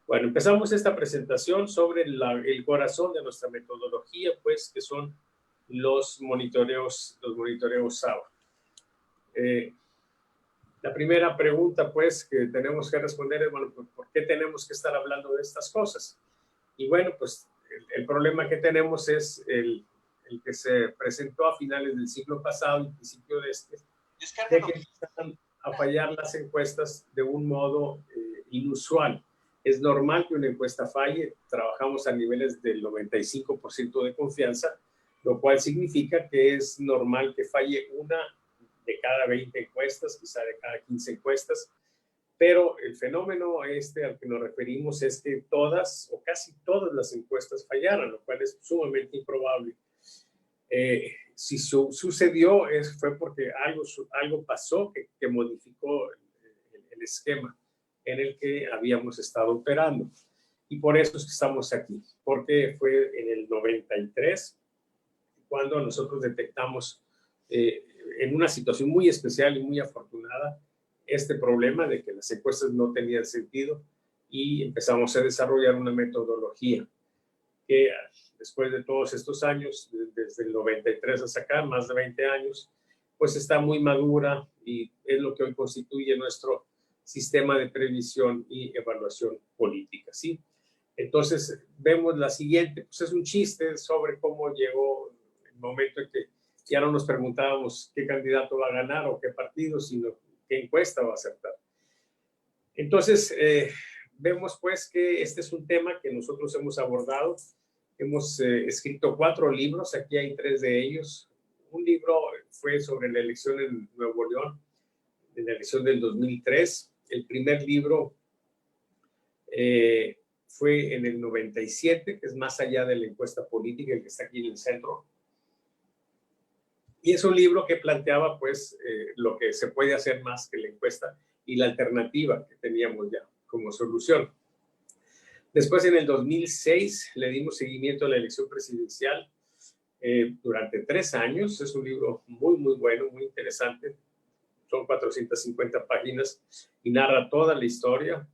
Bueno, empezamos esta presentación sobre el corazón de nuestra metodología, pues, que son los monitoreos SAVA. La primera pregunta, pues, que tenemos que responder es, bueno, ¿por qué tenemos que estar hablando de estas cosas? Y bueno, pues, el problema que tenemos es el que se presentó a finales del siglo pasado y principio de de que empiezan a fallar las encuestas de un modo inusual. Es normal que una encuesta falle, trabajamos a niveles del 95% de confianza, lo cual significa que es normal que falle una de cada 20 encuestas, quizá de cada 15 encuestas, pero el fenómeno al que nos referimos es que todas o casi todas las encuestas fallaron, lo cual es sumamente improbable. Si sucedió fue porque algo pasó que modificó el esquema en el que habíamos estado operando. Y por eso es que estamos aquí, porque fue en el 93 cuando nosotros detectamos en una situación muy especial y muy afortunada este problema de que las encuestas no tenían sentido y empezamos a desarrollar una metodología que después de todos estos años, desde el 93 hasta acá, más de 20 años, pues está muy madura y es lo que hoy constituye nuestro sistema de previsión y evaluación política, ¿sí? Entonces, vemos la siguiente, pues es un chiste sobre cómo llegó el momento en que ya no nos preguntábamos qué candidato va a ganar o qué partido, sino qué encuesta va a acertar. Entonces, vemos pues que este es un tema que nosotros hemos abordado. Hemos escrito 4 libros, aquí hay 3 de ellos. Un libro fue sobre la elección en Nuevo León, en la elección del 2003. El primer libro fue en el 97, que es más allá de la encuesta política, el que está aquí en el centro. Y es un libro que planteaba pues lo que se puede hacer más que la encuesta y la alternativa que teníamos ya como solución. Después, en el 2006, le dimos seguimiento a la elección presidencial durante 3 años. Es un libro muy, muy bueno, muy interesante. Son 450 páginas y narra toda la historia.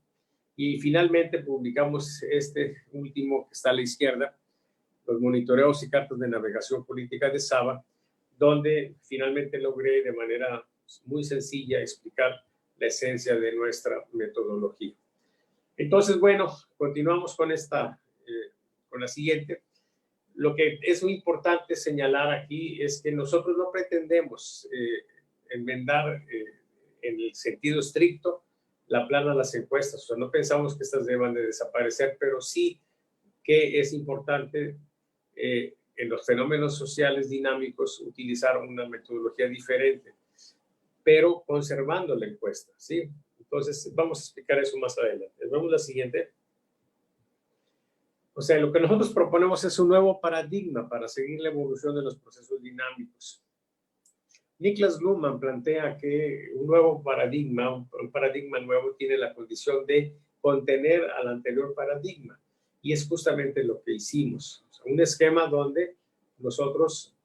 Y finalmente publicamos este último que está a la izquierda, los monitoreos y cartas de navegación política de SAVA, donde finalmente logré de manera muy sencilla explicar la esencia de nuestra metodología. Entonces, bueno, continuamos con con la siguiente. Lo que es muy importante señalar aquí es que nosotros no pretendemos enmendar en el sentido estricto la plana de las encuestas. O sea, no pensamos que estas deban de desaparecer, pero sí que es importante en los fenómenos sociales dinámicos utilizar una metodología diferente, pero conservando la encuesta, ¿sí? Entonces, vamos a explicar eso más adelante. Vemos la siguiente. O sea, lo que nosotros proponemos es un nuevo paradigma para seguir la evolución de los procesos dinámicos. Niklas Luhmann plantea que un nuevo paradigma, un paradigma nuevo, tiene la condición de contener al anterior paradigma. Y es justamente lo que hicimos. O sea, un esquema donde nosotros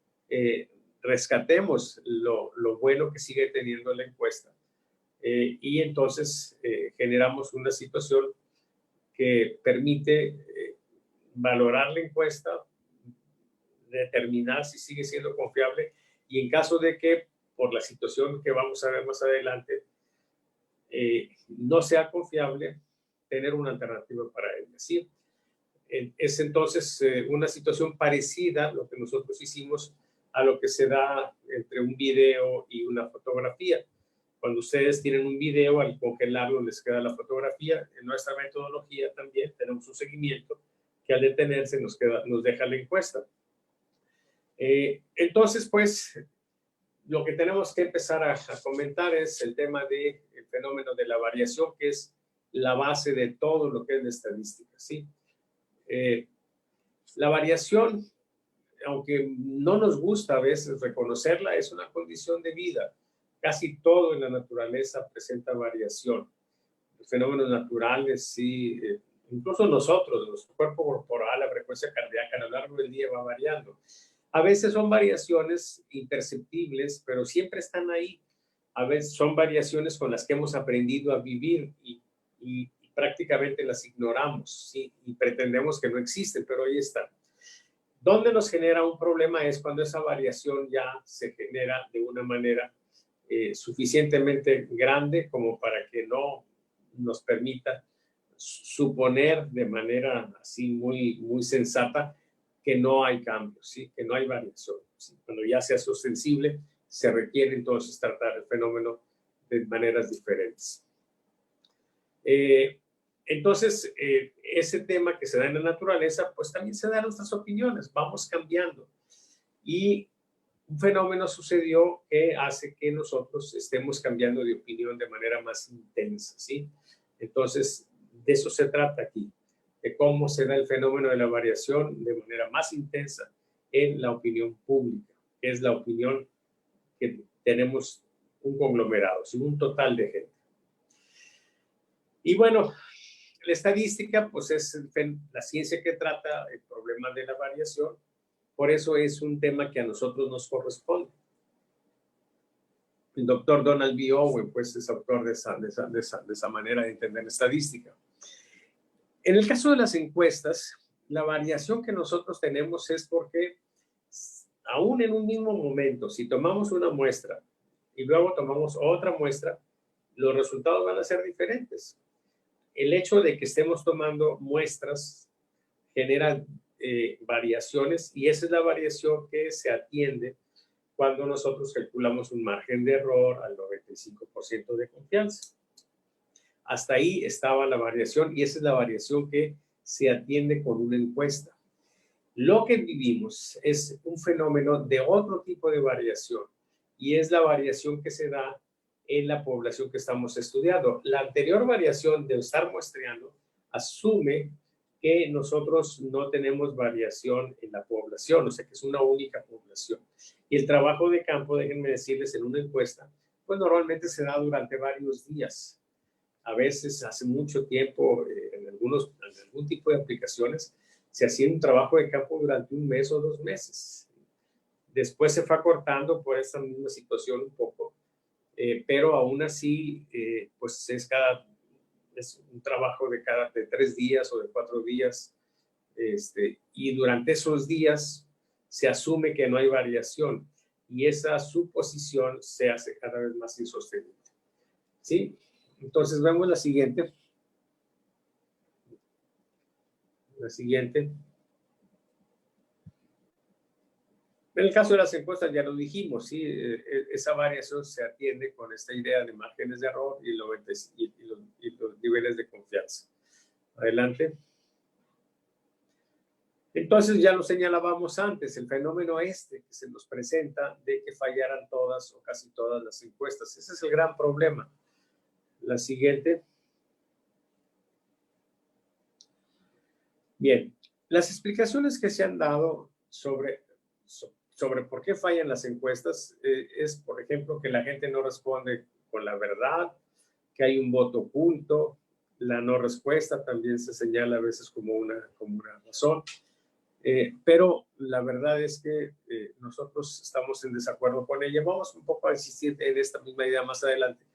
rescatemos lo bueno que sigue teniendo la encuesta. Y entonces generamos una situación que permite valorar la encuesta, determinar si sigue siendo confiable y en caso de que, por la situación que vamos a ver más adelante, no sea confiable, tener una alternativa para ella, ¿sí? Es entonces una situación parecida a lo que nosotros hicimos a lo que se da entre un video y una fotografía. Cuando ustedes tienen un video, al congelarlo les queda la fotografía. En nuestra metodología también tenemos un seguimiento que al detenerse nos deja la encuesta. Entonces, pues, lo que tenemos que empezar a comentar es el tema del fenómeno de la variación, que es la base de todo lo que es la estadística, ¿sí? La variación, aunque no nos gusta a veces reconocerla, es una condición de vida. Casi todo en la naturaleza presenta variación. Los fenómenos naturales, sí, incluso nosotros, nuestro cuerpo corporal, la frecuencia cardíaca a lo largo del día va variando. A veces son variaciones imperceptibles, pero siempre están ahí. A veces son variaciones con las que hemos aprendido a vivir y prácticamente las ignoramos, ¿sí? Y pretendemos que no existen, pero ahí están. Donde nos genera un problema es cuando esa variación ya se genera de una manera suficientemente grande como para que no nos permita suponer de manera así muy sensata que no hay cambios, ¿sí? Que no hay variación, ¿sí? Cuando ya sea sostenible, se requiere entonces tratar el fenómeno de maneras diferentes. Entonces, ese tema que se da en la naturaleza, pues también se da en nuestras opiniones, vamos cambiando. Y un fenómeno sucedió que hace que nosotros estemos cambiando de opinión de manera más intensa, ¿sí? Entonces, de eso se trata aquí, de cómo se da el fenómeno de la variación de manera más intensa en la opinión pública, que es la opinión que tenemos un conglomerado, ¿sí? Un total de gente. Y bueno, la estadística, pues es la ciencia que trata el problema de la variación, por eso es un tema que a nosotros nos corresponde. El doctor Donald B. Owen, pues, es autor de esa manera de entender la estadística. En el caso de las encuestas, la variación que nosotros tenemos es porque, aún en un mismo momento, si tomamos una muestra y luego tomamos otra muestra, los resultados van a ser diferentes. El hecho de que estemos tomando muestras genera variaciones y esa es la variación que se atiende cuando nosotros calculamos un margen de error al 95% de confianza. Hasta ahí estaba la variación y esa es la variación que se atiende con una encuesta. Lo que vivimos es un fenómeno de otro tipo de variación y es la variación que se da en la población que estamos estudiando. La anterior variación de estar muestreando asume que nosotros no tenemos variación en la población, o sea que es una única población. Y el trabajo de campo, déjenme decirles, en una encuesta, pues normalmente se da durante varios días. A veces hace mucho tiempo, en algún tipo de aplicaciones, se hacía un trabajo de campo durante un mes o 2 meses. Después se fue acortando por esta misma situación un poco, pero aún así, pues es un trabajo de 3 días o de 4 días, y durante esos días se asume que no hay variación y esa suposición se hace cada vez más insostenible, ¿sí? Entonces vemos la siguiente. La siguiente. En el caso de las encuestas ya lo dijimos, ¿sí? Esa variación se atiende con esta idea de márgenes de error y los niveles de confianza. Adelante. Entonces ya lo señalábamos antes, el fenómeno que se nos presenta de que fallaran todas o casi todas las encuestas. Ese es el gran problema. La siguiente. Bien, las explicaciones que se han dado sobre por qué fallan las encuestas es, por ejemplo, que la gente no responde con la verdad, que hay un voto oculto, la no respuesta también se señala a veces como una razón, pero la verdad es que nosotros estamos en desacuerdo con ella. Vamos un poco a insistir en esta misma idea más adelante,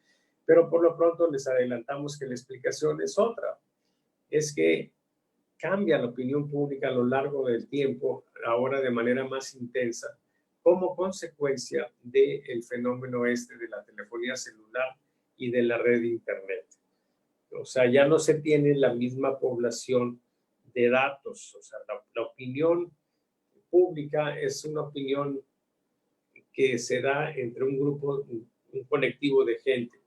pero por lo pronto les adelantamos que la explicación es otra, es que cambia la opinión pública a lo largo del tiempo, ahora de manera más intensa, como consecuencia del fenómeno de la telefonía celular y de la red de Internet. O sea, ya no se tiene la misma población de datos. O sea, la opinión pública es una opinión que se da entre un grupo, un colectivo de gente.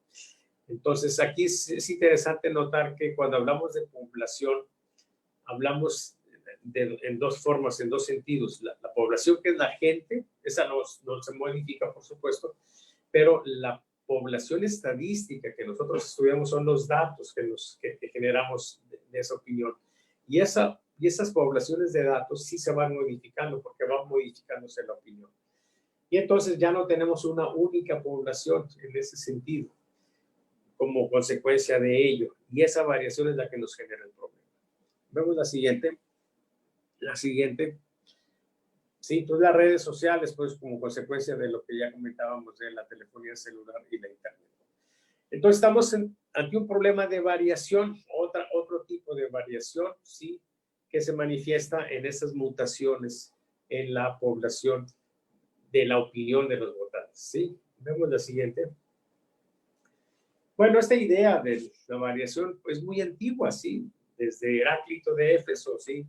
Entonces, aquí es interesante notar que cuando hablamos de población, hablamos en dos formas, en dos sentidos. La población, que es la gente, esa no se modifica, por supuesto, pero la población estadística que nosotros estudiamos son los datos que generamos de esa opinión. Y esas poblaciones de datos sí se van modificando porque va modificándose la opinión. Y entonces ya no tenemos una única población en ese sentido, como consecuencia de ello. Y esa variación es la que nos genera el problema. Vemos la siguiente. La siguiente. Sí, pues las redes sociales, pues como consecuencia de lo que ya comentábamos de la telefonía celular y la Internet. Entonces estamos ante un problema de variación, otro tipo de variación, ¿sí? Que se manifiesta en esas mutaciones en la población de la opinión de los votantes, ¿sí? Vemos la siguiente. Bueno, esta idea de la variación es muy antigua, ¿sí? Desde Heráclito de Éfeso, ¿sí?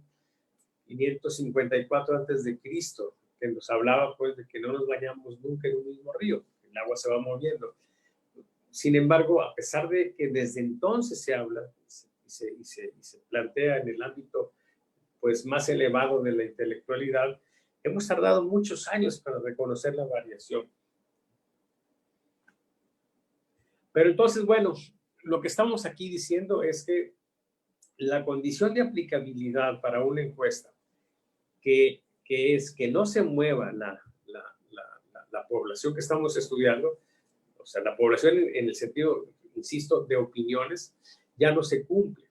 554 antes de Cristo, que nos hablaba pues de que no nos bañamos nunca en un mismo río, el agua se va moviendo. Sin embargo, a pesar de que desde entonces se habla y se plantea en el ámbito pues más elevado de la intelectualidad, hemos tardado muchos años para reconocer la variación. Pero entonces, bueno, lo que estamos aquí diciendo es que la condición de aplicabilidad para una encuesta, que es que no se mueva la población que estamos estudiando, o sea, la población en el sentido, insisto, de opiniones, ya no se cumple.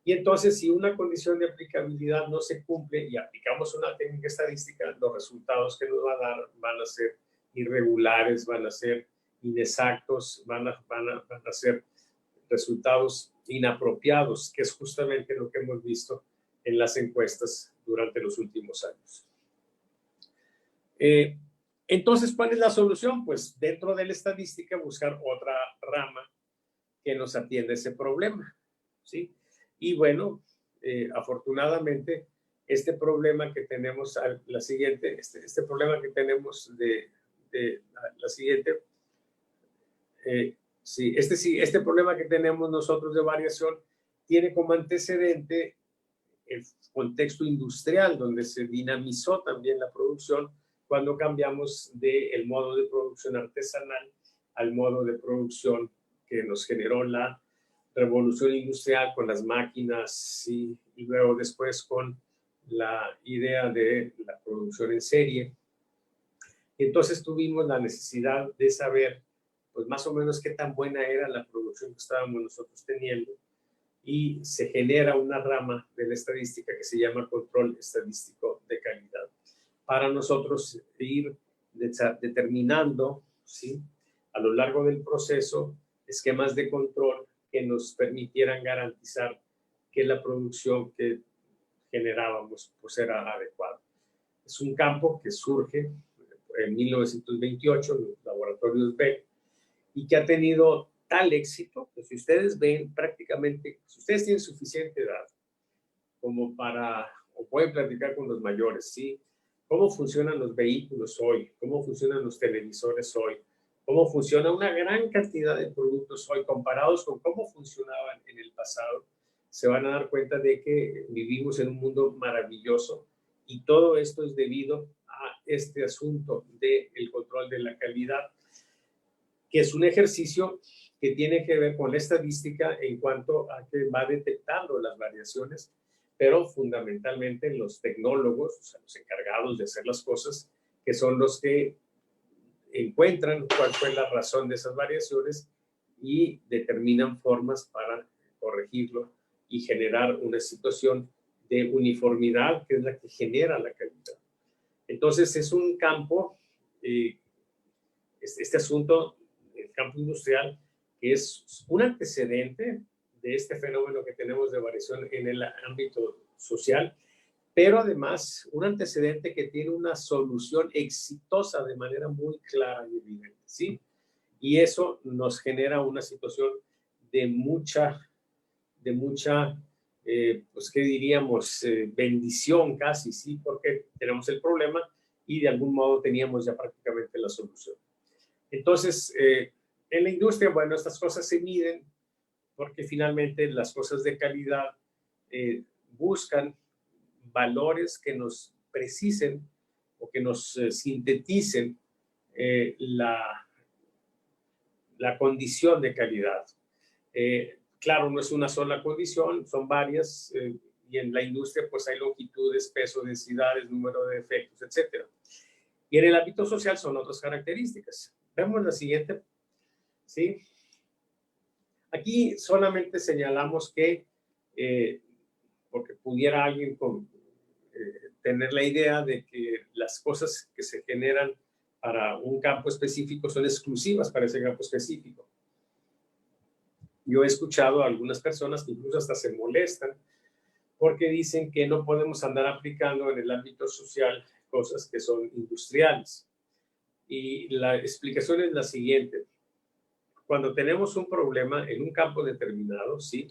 Y entonces, si una condición de aplicabilidad no se cumple y aplicamos una técnica estadística, los resultados que nos va a dar van a ser irregulares, van a ser inexactos, van a ser resultados inapropiados, que es justamente lo que hemos visto en las encuestas durante los últimos años. Entonces, ¿cuál es la solución? Pues dentro de la estadística buscar otra rama que nos atienda ese problema, ¿sí? Y bueno, afortunadamente, este problema que tenemos, la siguiente, este problema que tenemos de la siguiente, sí, este problema que tenemos nosotros de variación tiene como antecedente el contexto industrial, donde se dinamizó también la producción cuando cambiamos del modo de producción artesanal al modo de producción que nos generó la revolución industrial con las máquinas y luego después con la idea de la producción en serie. Entonces tuvimos la necesidad de saber, pues más o menos qué tan buena era la producción que estábamos nosotros teniendo, y se genera una rama de la estadística que se llama control estadístico de calidad, para nosotros ir determinando, ¿sí?, a lo largo del proceso, esquemas de control que nos permitieran garantizar que la producción que generábamos pues era adecuada. Es un campo que surge en 1928 en los laboratorios Beck y que ha tenido tal éxito que si ustedes ven prácticamente, si ustedes tienen suficiente edad como para, o pueden platicar con los mayores, ¿sí? Cómo funcionan los vehículos hoy, cómo funcionan los televisores hoy, cómo funciona una gran cantidad de productos hoy comparados con cómo funcionaban en el pasado, se van a dar cuenta de que vivimos en un mundo maravilloso y todo esto es debido a este asunto del control de la calidad, que es un ejercicio que tiene que ver con la estadística en cuanto a que va detectando las variaciones, pero fundamentalmente los tecnólogos, o sea, los encargados de hacer las cosas, que son los que encuentran cuál fue la razón de esas variaciones y determinan formas para corregirlo y generar una situación de uniformidad que es la que genera la calidad. Entonces es un campo, este asunto, el campo industrial, que es un antecedente de este fenómeno que tenemos de variación en el ámbito social, pero además un antecedente que tiene una solución exitosa de manera muy clara y evidente, ¿sí? Y eso nos genera una situación de mucha, pues, ¿qué diríamos? Bendición casi, ¿sí? Porque tenemos el problema y de algún modo teníamos ya prácticamente la solución. Entonces, en la industria, bueno, estas cosas se miden porque finalmente las cosas de calidad buscan valores que nos precisen o que nos sinteticen la condición de calidad. Claro, no es una sola condición, son varias, y en la industria pues hay longitudes, peso, densidades, número de efectos, etc. Y en el ámbito social son otras características. Vemos la siguiente, ¿sí? Aquí solamente señalamos que, porque pudiera alguien tener la idea de que las cosas que se generan para un campo específico son exclusivas para ese campo específico. Yo he escuchado a algunas personas que incluso hasta se molestan porque dicen que no podemos andar aplicando en el ámbito social cosas que son industriales. Y la explicación es la siguiente. Cuando tenemos un problema en un campo determinado, ¿sí?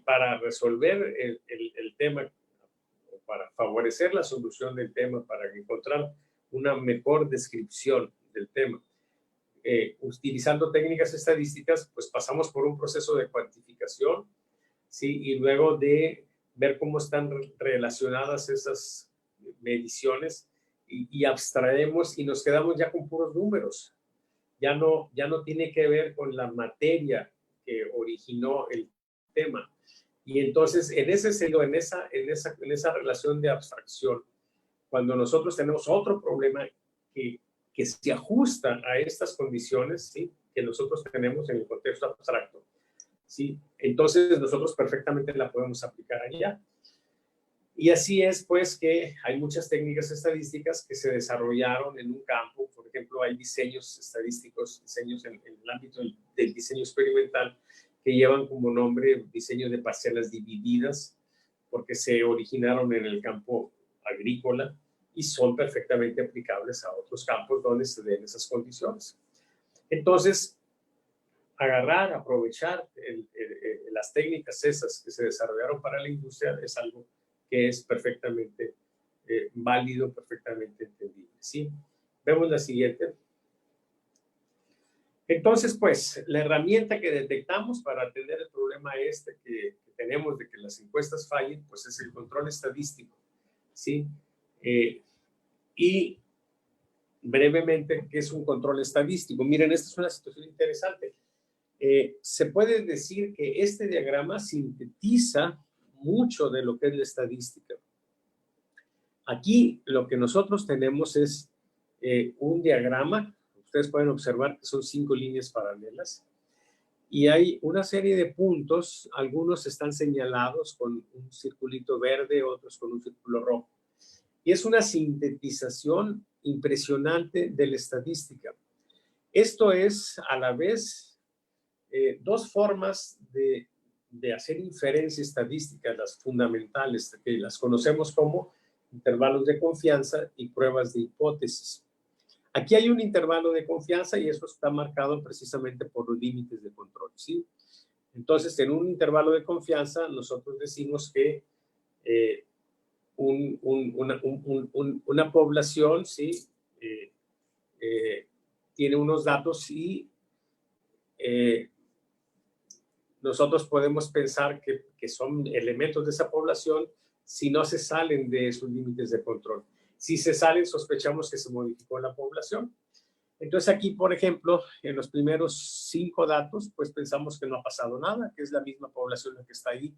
Para resolver el tema, para favorecer la solución del tema, para encontrar una mejor descripción del tema, utilizando técnicas estadísticas, pues pasamos por un proceso de cuantificación, ¿sí? Y luego de ver cómo están relacionadas esas mediciones y abstraemos y nos quedamos ya con puros números. Ya no tiene que ver con la materia que originó el tema. Y entonces, en ese sentido, en esa relación de abstracción, cuando nosotros tenemos otro problema que se ajusta a estas condiciones, ¿sí? Que nosotros tenemos en el contexto abstracto, ¿sí? Entonces, nosotros perfectamente la podemos aplicar allá. Y así es, pues, que hay muchas técnicas estadísticas que se desarrollaron en un campo. Por ejemplo, hay diseños estadísticos, diseños en el ámbito del diseño experimental que llevan como nombre diseño de parcelas divididas, porque se originaron en el campo agrícola y son perfectamente aplicables a otros campos donde se den esas condiciones. Entonces, agarrar, aprovechar las técnicas esas que se desarrollaron para la industria es algo que es perfectamente válido, perfectamente entendible, ¿sí? Vemos la siguiente. Entonces, pues, la herramienta que detectamos para atender el problema que tenemos de que las encuestas fallen, pues es el control estadístico, ¿sí? Y brevemente, ¿qué es un control estadístico? Miren, esta es una situación interesante. Se puede decir que este diagrama sintetiza mucho de lo que es la estadística. Aquí lo que nosotros tenemos es un diagrama. Ustedes pueden observar que son 5 líneas paralelas y hay una serie de puntos. Algunos están señalados con un circulito verde, otros con un círculo rojo. Y es una sintetización impresionante de la estadística. Esto es a la vez dos formas de hacer inferencia estadística, las fundamentales, que las conocemos como intervalos de confianza y pruebas de hipótesis. Aquí hay un intervalo de confianza y eso está marcado precisamente por los límites de control, ¿sí? Entonces, en un intervalo de confianza, nosotros decimos que una población, ¿sí? Tiene unos datos y nosotros podemos pensar que son elementos de esa población si no se salen de esos límites de control. Si se salen, sospechamos que se modificó la población. Entonces aquí, por ejemplo, en los primeros 5 datos, pues pensamos que no ha pasado nada, que es la misma población la que está ahí,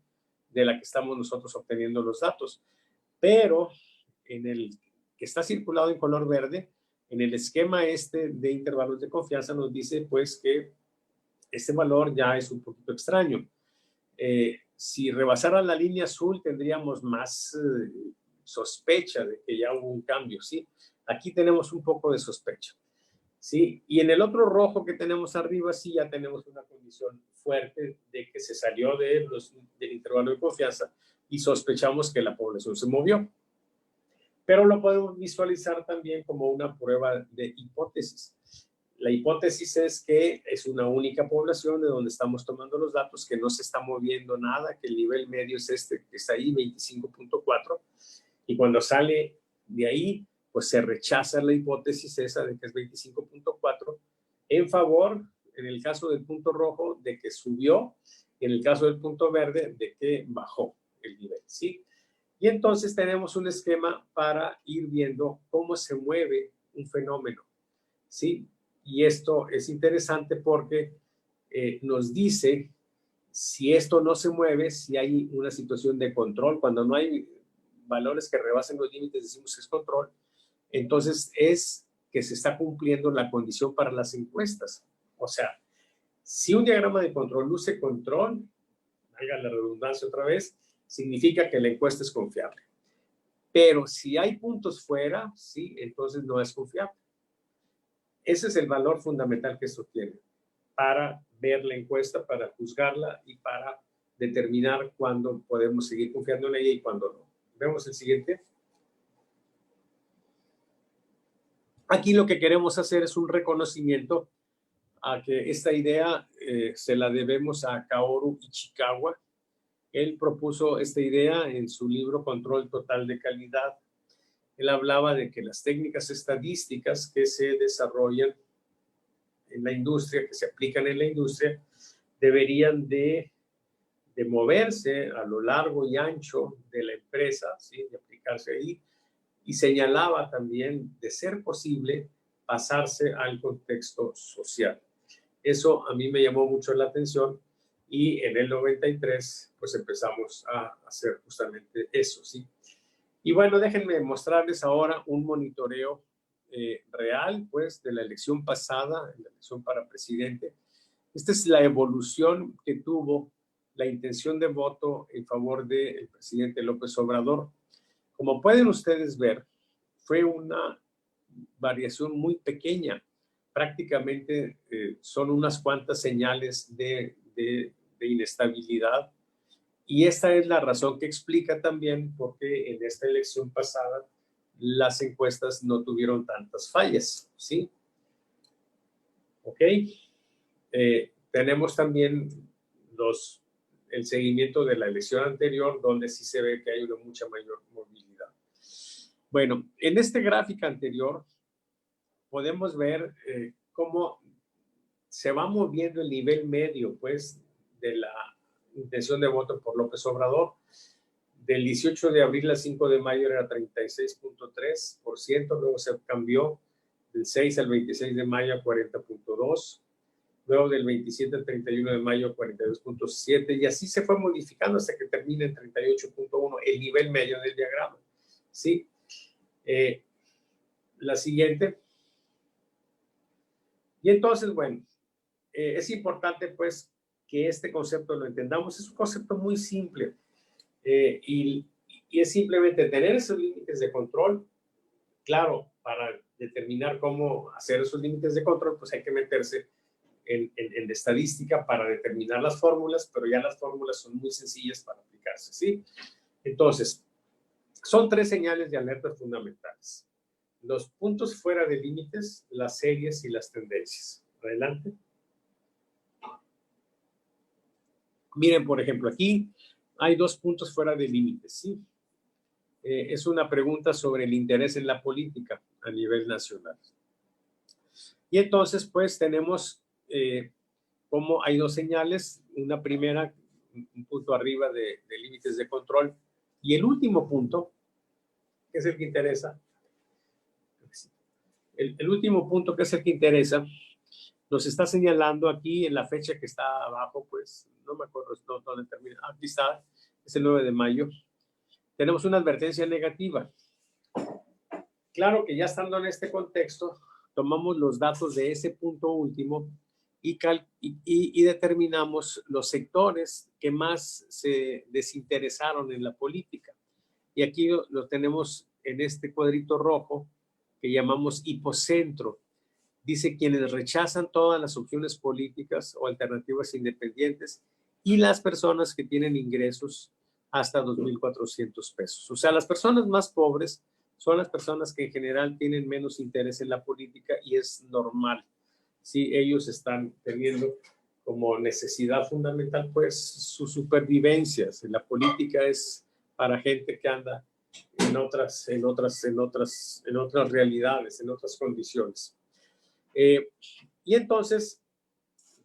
de la que estamos nosotros obteniendo los datos. Pero en el que está circulado en color verde, en el esquema de intervalos de confianza nos dice pues que este valor ya es un poquito extraño. Si rebasara la línea azul tendríamos más sospecha de que ya hubo un cambio, ¿sí? Aquí tenemos un poco de sospecha, ¿sí? Y en el otro rojo que tenemos arriba sí ya tenemos una condición fuerte de que se salió del intervalo de confianza y sospechamos que la población se movió. Pero lo podemos visualizar también como una prueba de hipótesis. La hipótesis es que es una única población de donde estamos tomando los datos, que no se está moviendo nada, que el nivel medio es este que está ahí, 25.4, y cuando sale de ahí, pues se rechaza la hipótesis esa de que es 25.4 en favor, en el caso del punto rojo, de que subió, en el caso del punto verde, de que bajó el nivel, ¿sí? Y entonces tenemos un esquema para ir viendo cómo se mueve un fenómeno, ¿sí? Y esto es interesante porque nos dice si esto no se mueve, si hay una situación de control. Cuando no hay valores que rebasen los límites, decimos que es control. Entonces es que se está cumpliendo la condición para las encuestas. O sea, si un diagrama de control luce control, haga la redundancia otra vez, significa que la encuesta es confiable. Pero si hay puntos fuera, sí, entonces no es confiable. Ese es el valor fundamental que esto tiene para ver la encuesta, para juzgarla y para determinar cuándo podemos seguir confiando en ella y cuándo no. Vemos el siguiente. Aquí lo que queremos hacer es un reconocimiento a que esta idea se la debemos a Kaoru Ichikawa. Él propuso esta idea en su libro Control Total de Calidad. Él hablaba de que las técnicas estadísticas que se desarrollan en la industria, que se aplican en la industria, deberían de moverse a lo largo y ancho de la empresa, ¿sí? De aplicarse ahí. Y señalaba también, de ser posible, pasarse al contexto social. Eso a mí me llamó mucho la atención y en el 93 pues empezamos a hacer justamente eso, ¿sí? Y bueno, déjenme mostrarles ahora un monitoreo real, pues, de la elección pasada, la elección para presidente. Esta es la evolución que tuvo la intención de voto en favor del presidente López Obrador. Como pueden ustedes ver, fue una variación muy pequeña. Prácticamente son unas cuantas señales de inestabilidad. Y esta es la razón que explica también por qué en esta elección pasada las encuestas no tuvieron tantas fallas, ¿sí? ¿Ok? Tenemos también el seguimiento de la elección anterior, donde sí se ve que hay una mucha mayor movilidad. Bueno, en este gráfico anterior podemos ver cómo se va moviendo el nivel medio, pues, de la intención de voto por López Obrador. Del 18 de abril al 5 de mayo era 36.3%, luego se cambió del 6 al 26 de mayo a 40.2%, luego del 27 al 31 de mayo a 42.7%, y así se fue modificando hasta que termina en 38.1%, el nivel medio del diagrama, ¿sí? La siguiente. Y entonces, bueno, es importante, pues, que este concepto lo entendamos. Es un concepto muy simple y es simplemente tener esos límites de control. Claro, para determinar cómo hacer esos límites de control, pues hay que meterse en estadística para determinar las fórmulas, pero ya las fórmulas son muy sencillas para aplicarse, ¿sí? Entonces, son 3 señales de alerta fundamentales: los puntos fuera de límites, las series y las tendencias. Adelante. Miren, por ejemplo, aquí hay 2 puntos fuera de límites, ¿sí? Es una pregunta sobre el interés en la política a nivel nacional. Y entonces, pues, tenemos como hay 2 señales. Una primera, un punto arriba de límites de control. Y el último punto, que es el que interesa, el último punto, que es el que interesa, nos está señalando aquí en la fecha que está abajo, pues, no me acuerdo dónde termina. Aquí está, es el 9 de mayo. Tenemos una advertencia negativa. Claro que ya estando en este contexto, tomamos los datos de ese punto último y determinamos los sectores que más se desinteresaron en la política. Y aquí lo tenemos en este cuadrito rojo que llamamos hipocentro. Dice quienes rechazan todas las opciones políticas o alternativas independientes y las personas que tienen ingresos hasta 2,400 pesos. O sea, las personas más pobres son las personas que en general tienen menos interés en la política y es normal. Sí, ellos están teniendo como necesidad fundamental, pues, su supervivencia. La política es para gente que anda en otras realidades, en otras condiciones. Y entonces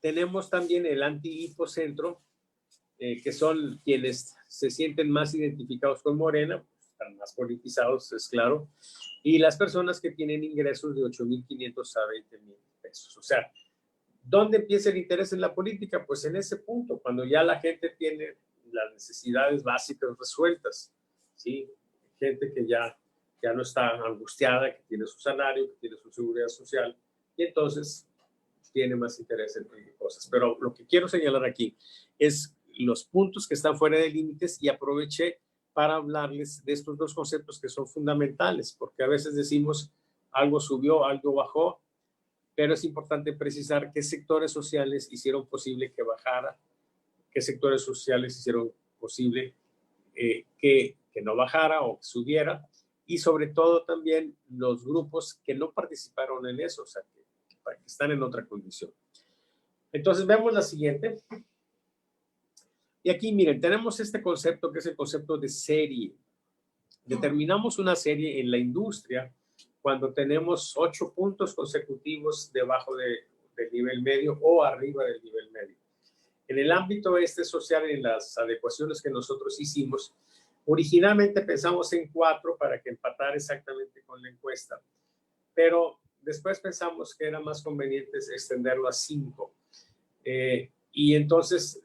tenemos también el anti-hipocentro, que son quienes se sienten más identificados con Morena, están más politizados, es claro, y las personas que tienen ingresos de 8,500 a 20,000 pesos. O sea, ¿dónde empieza el interés en la política? Pues en ese punto, cuando ya la gente tiene las necesidades básicas resueltas, ¿sí? Gente que ya no está angustiada, que tiene su salario, que tiene su seguridad social, y entonces tiene más interés en cosas. Pero lo que quiero señalar aquí es los puntos que están fuera de límites, y aproveché para hablarles de estos 2 conceptos que son fundamentales, porque a veces decimos algo subió, algo bajó, pero es importante precisar qué sectores sociales hicieron posible que bajara, qué sectores sociales hicieron posible que no bajara o que subiera, y sobre todo también los grupos que no participaron en eso, o sea, que están en otra condición. Entonces, vemos la siguiente. Y aquí, miren, tenemos este concepto que es el concepto de serie. Determinamos una serie en la industria cuando tenemos 8 puntos consecutivos debajo del nivel medio o arriba del nivel medio. En el ámbito social, en las adecuaciones que nosotros hicimos, originalmente pensamos en 4 para que empatara exactamente con la encuesta, pero después pensamos que era más conveniente extenderlo a 5. Y entonces,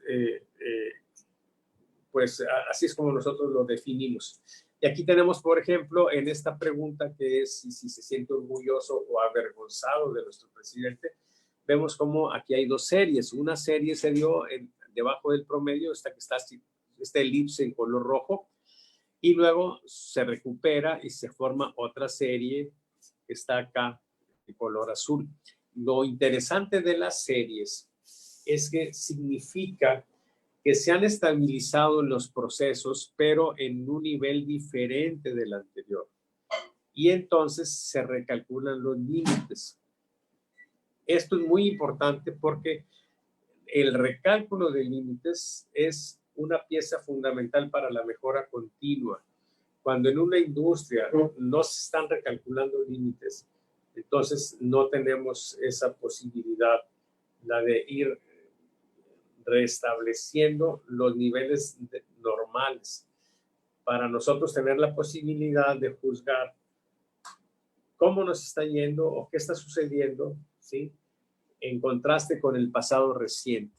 pues así es como nosotros lo definimos. Y aquí tenemos, por ejemplo, en esta pregunta que es si se siente orgulloso o avergonzado de nuestro presidente, vemos como aquí hay 2 series. Una serie se dio debajo del promedio, esta que está así, esta elipse en color rojo, y luego se recupera y se forma otra serie que está acá de color azul. Lo interesante de las series es que significa que se han estabilizado los procesos, pero en un nivel diferente del anterior. Y entonces se recalculan los límites. Esto es muy importante porque el recálculo de límites es una pieza fundamental para la mejora continua. Cuando en una industria no se están recalculando límites, entonces no tenemos esa posibilidad, la de ir restableciendo los niveles normales para nosotros tener la posibilidad de juzgar cómo nos está yendo o qué está sucediendo, ¿sí? En contraste con el pasado reciente,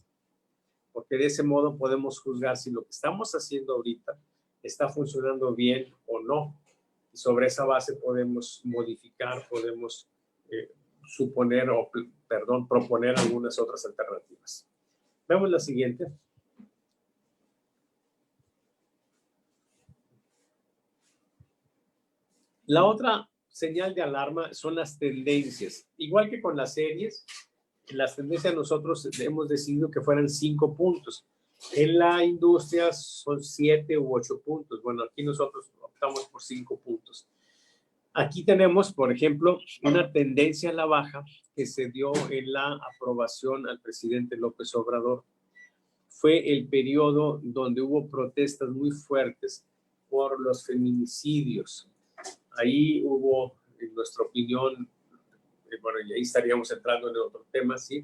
porque de ese modo podemos juzgar si lo que estamos haciendo ahorita está funcionando bien o no, y sobre esa base podemos modificar, podemos suponer o, proponer algunas otras alternativas. Vemos la siguiente. La otra señal de alarma son las tendencias. Igual que con las series, las tendencias nosotros hemos decidido que fueran 5 puntos. En la industria son 7 u 8 puntos. Bueno, aquí nosotros optamos por 5 puntos. Aquí tenemos, por ejemplo, una tendencia a la baja que se dio en la aprobación al presidente López Obrador. Fue el periodo donde hubo protestas muy fuertes por los feminicidios. Ahí hubo, en nuestra opinión, bueno, y ahí estaríamos entrando en otro tema, sí,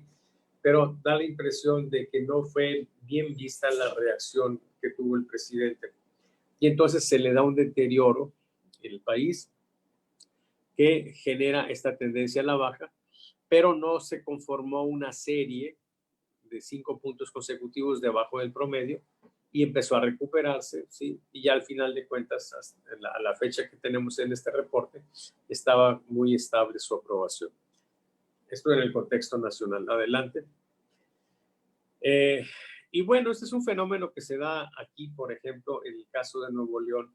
pero da la impresión de que no fue bien vista la reacción que tuvo el presidente. Y entonces se le da un deterioro en el país que genera esta tendencia a la baja, pero no se conformó una serie de 5 puntos consecutivos debajo del promedio y empezó a recuperarse, ¿sí? Y ya al final de cuentas, a la fecha que tenemos en este reporte, estaba muy estable su aprobación. Esto en el contexto nacional. Adelante. Y bueno, este es un fenómeno que se da aquí, por ejemplo, en el caso de Nuevo León,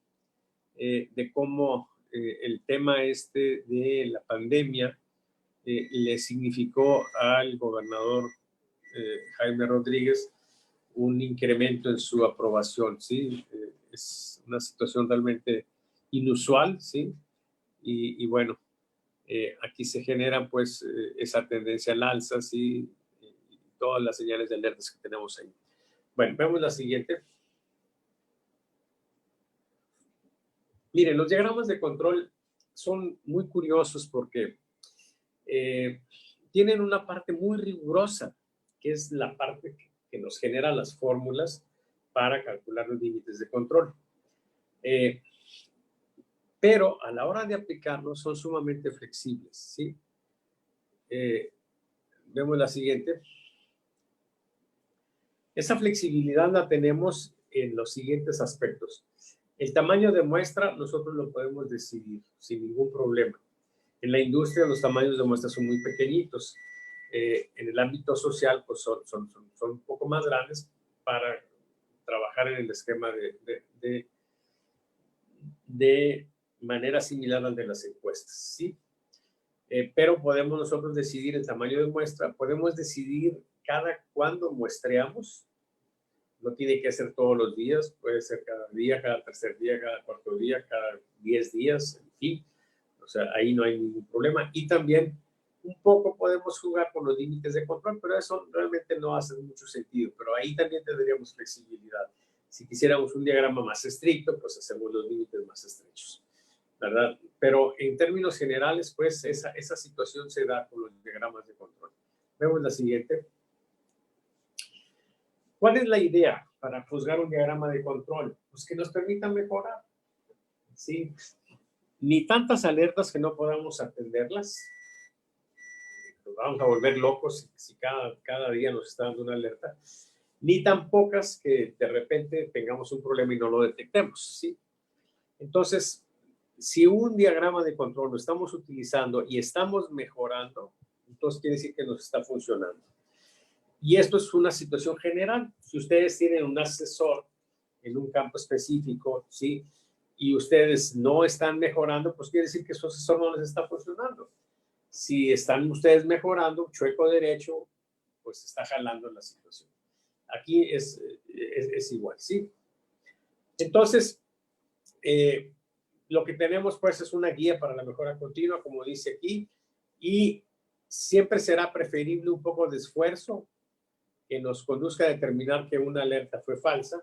de cómo el tema este de la pandemia le significó al gobernador Jaime Rodríguez un incremento en su aprobación, ¿sí? Es una situación realmente inusual, ¿sí? Y bueno, aquí se genera pues esa tendencia al alza, ¿sí? Y todas las señales de alertas que tenemos ahí. Bueno, vemos la siguiente. Miren, los diagramas de control son muy curiosos porque tienen una parte muy rigurosa, que es la parte que nos genera las fórmulas para calcular los límites de control. Pero a la hora de aplicarlos son sumamente flexibles, ¿sí? Vemos la siguiente. Esa flexibilidad la tenemos en los siguientes aspectos. El tamaño de muestra nosotros lo podemos decidir sin ningún problema. En la industria los tamaños de muestra son muy pequeñitos. En el ámbito social pues son un poco más grandes para trabajar en el esquema de manera similar al de las encuestas, ¿sí? pero podemos nosotros decidir el tamaño de muestra, podemos decidir cada cuándo muestreamos. No tiene que ser todos los días, puede ser cada día, cada tercer día, cada cuarto día, cada 10 días, en fin. O sea, ahí no hay ningún problema. Y también un poco podemos jugar con los límites de control, pero eso realmente no hace mucho sentido. Pero ahí también tendríamos flexibilidad. Si quisiéramos un diagrama más estricto, pues hacemos los límites más estrechos, ¿verdad? Pero en términos generales, pues esa situación se da con los diagramas de control. Vemos la siguiente. ¿Cuál es la idea para juzgar un diagrama de control? Pues que nos permita mejorar, ¿sí? Ni tantas alertas que no podamos atenderlas. Nos vamos a volver locos si cada día nos está dando una alerta. Ni tan pocas que de repente tengamos un problema y no lo detectemos, ¿sí? Entonces, si un diagrama de control lo estamos utilizando y estamos mejorando, entonces quiere decir que nos está funcionando. Y esto es una situación general. Si ustedes tienen un asesor en un campo específico, ¿sí? Y ustedes no están mejorando, pues quiere decir que su asesor no les está funcionando. Si están ustedes mejorando, chueco derecho, pues está jalando la situación. Aquí es igual, ¿sí? Entonces, lo que tenemos pues es una guía para la mejora continua, como dice aquí, y siempre será preferible un poco de esfuerzo que nos conduzca a determinar que una alerta fue falsa,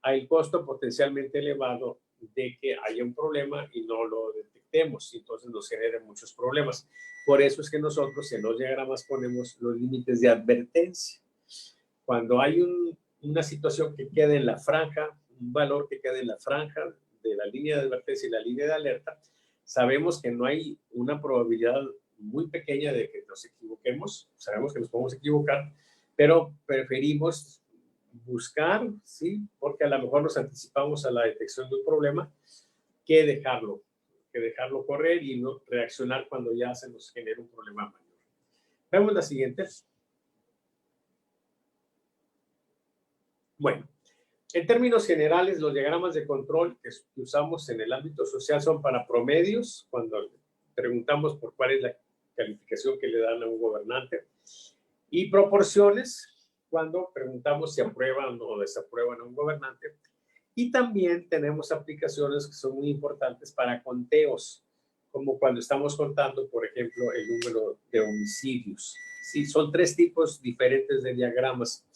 al costo potencialmente elevado de que haya un problema y no lo detectemos, y entonces nos generen muchos problemas. Por eso es que nosotros en los diagramas ponemos los límites de advertencia. Cuando hay una situación que queda en la franja, un valor que queda en la franja de la línea de advertencia y la línea de alerta, sabemos que no hay una probabilidad muy pequeña de que nos equivoquemos, sabemos que nos podemos equivocar, pero preferimos buscar, ¿sí? Porque a lo mejor nos anticipamos a la detección de un problema que dejarlo correr y no reaccionar cuando ya se nos genera un problema mayor. Vemos la siguiente. Bueno, en términos generales, los diagramas de control que usamos en el ámbito social son para promedios, cuando preguntamos por cuál es la calificación que le dan a un gobernante, y proporciones, cuando preguntamos si aprueban o desaprueban a un gobernante. Y también tenemos aplicaciones que son muy importantes para conteos, como cuando estamos contando, por ejemplo, el número de homicidios. Sí, son tres tipos diferentes de diagramas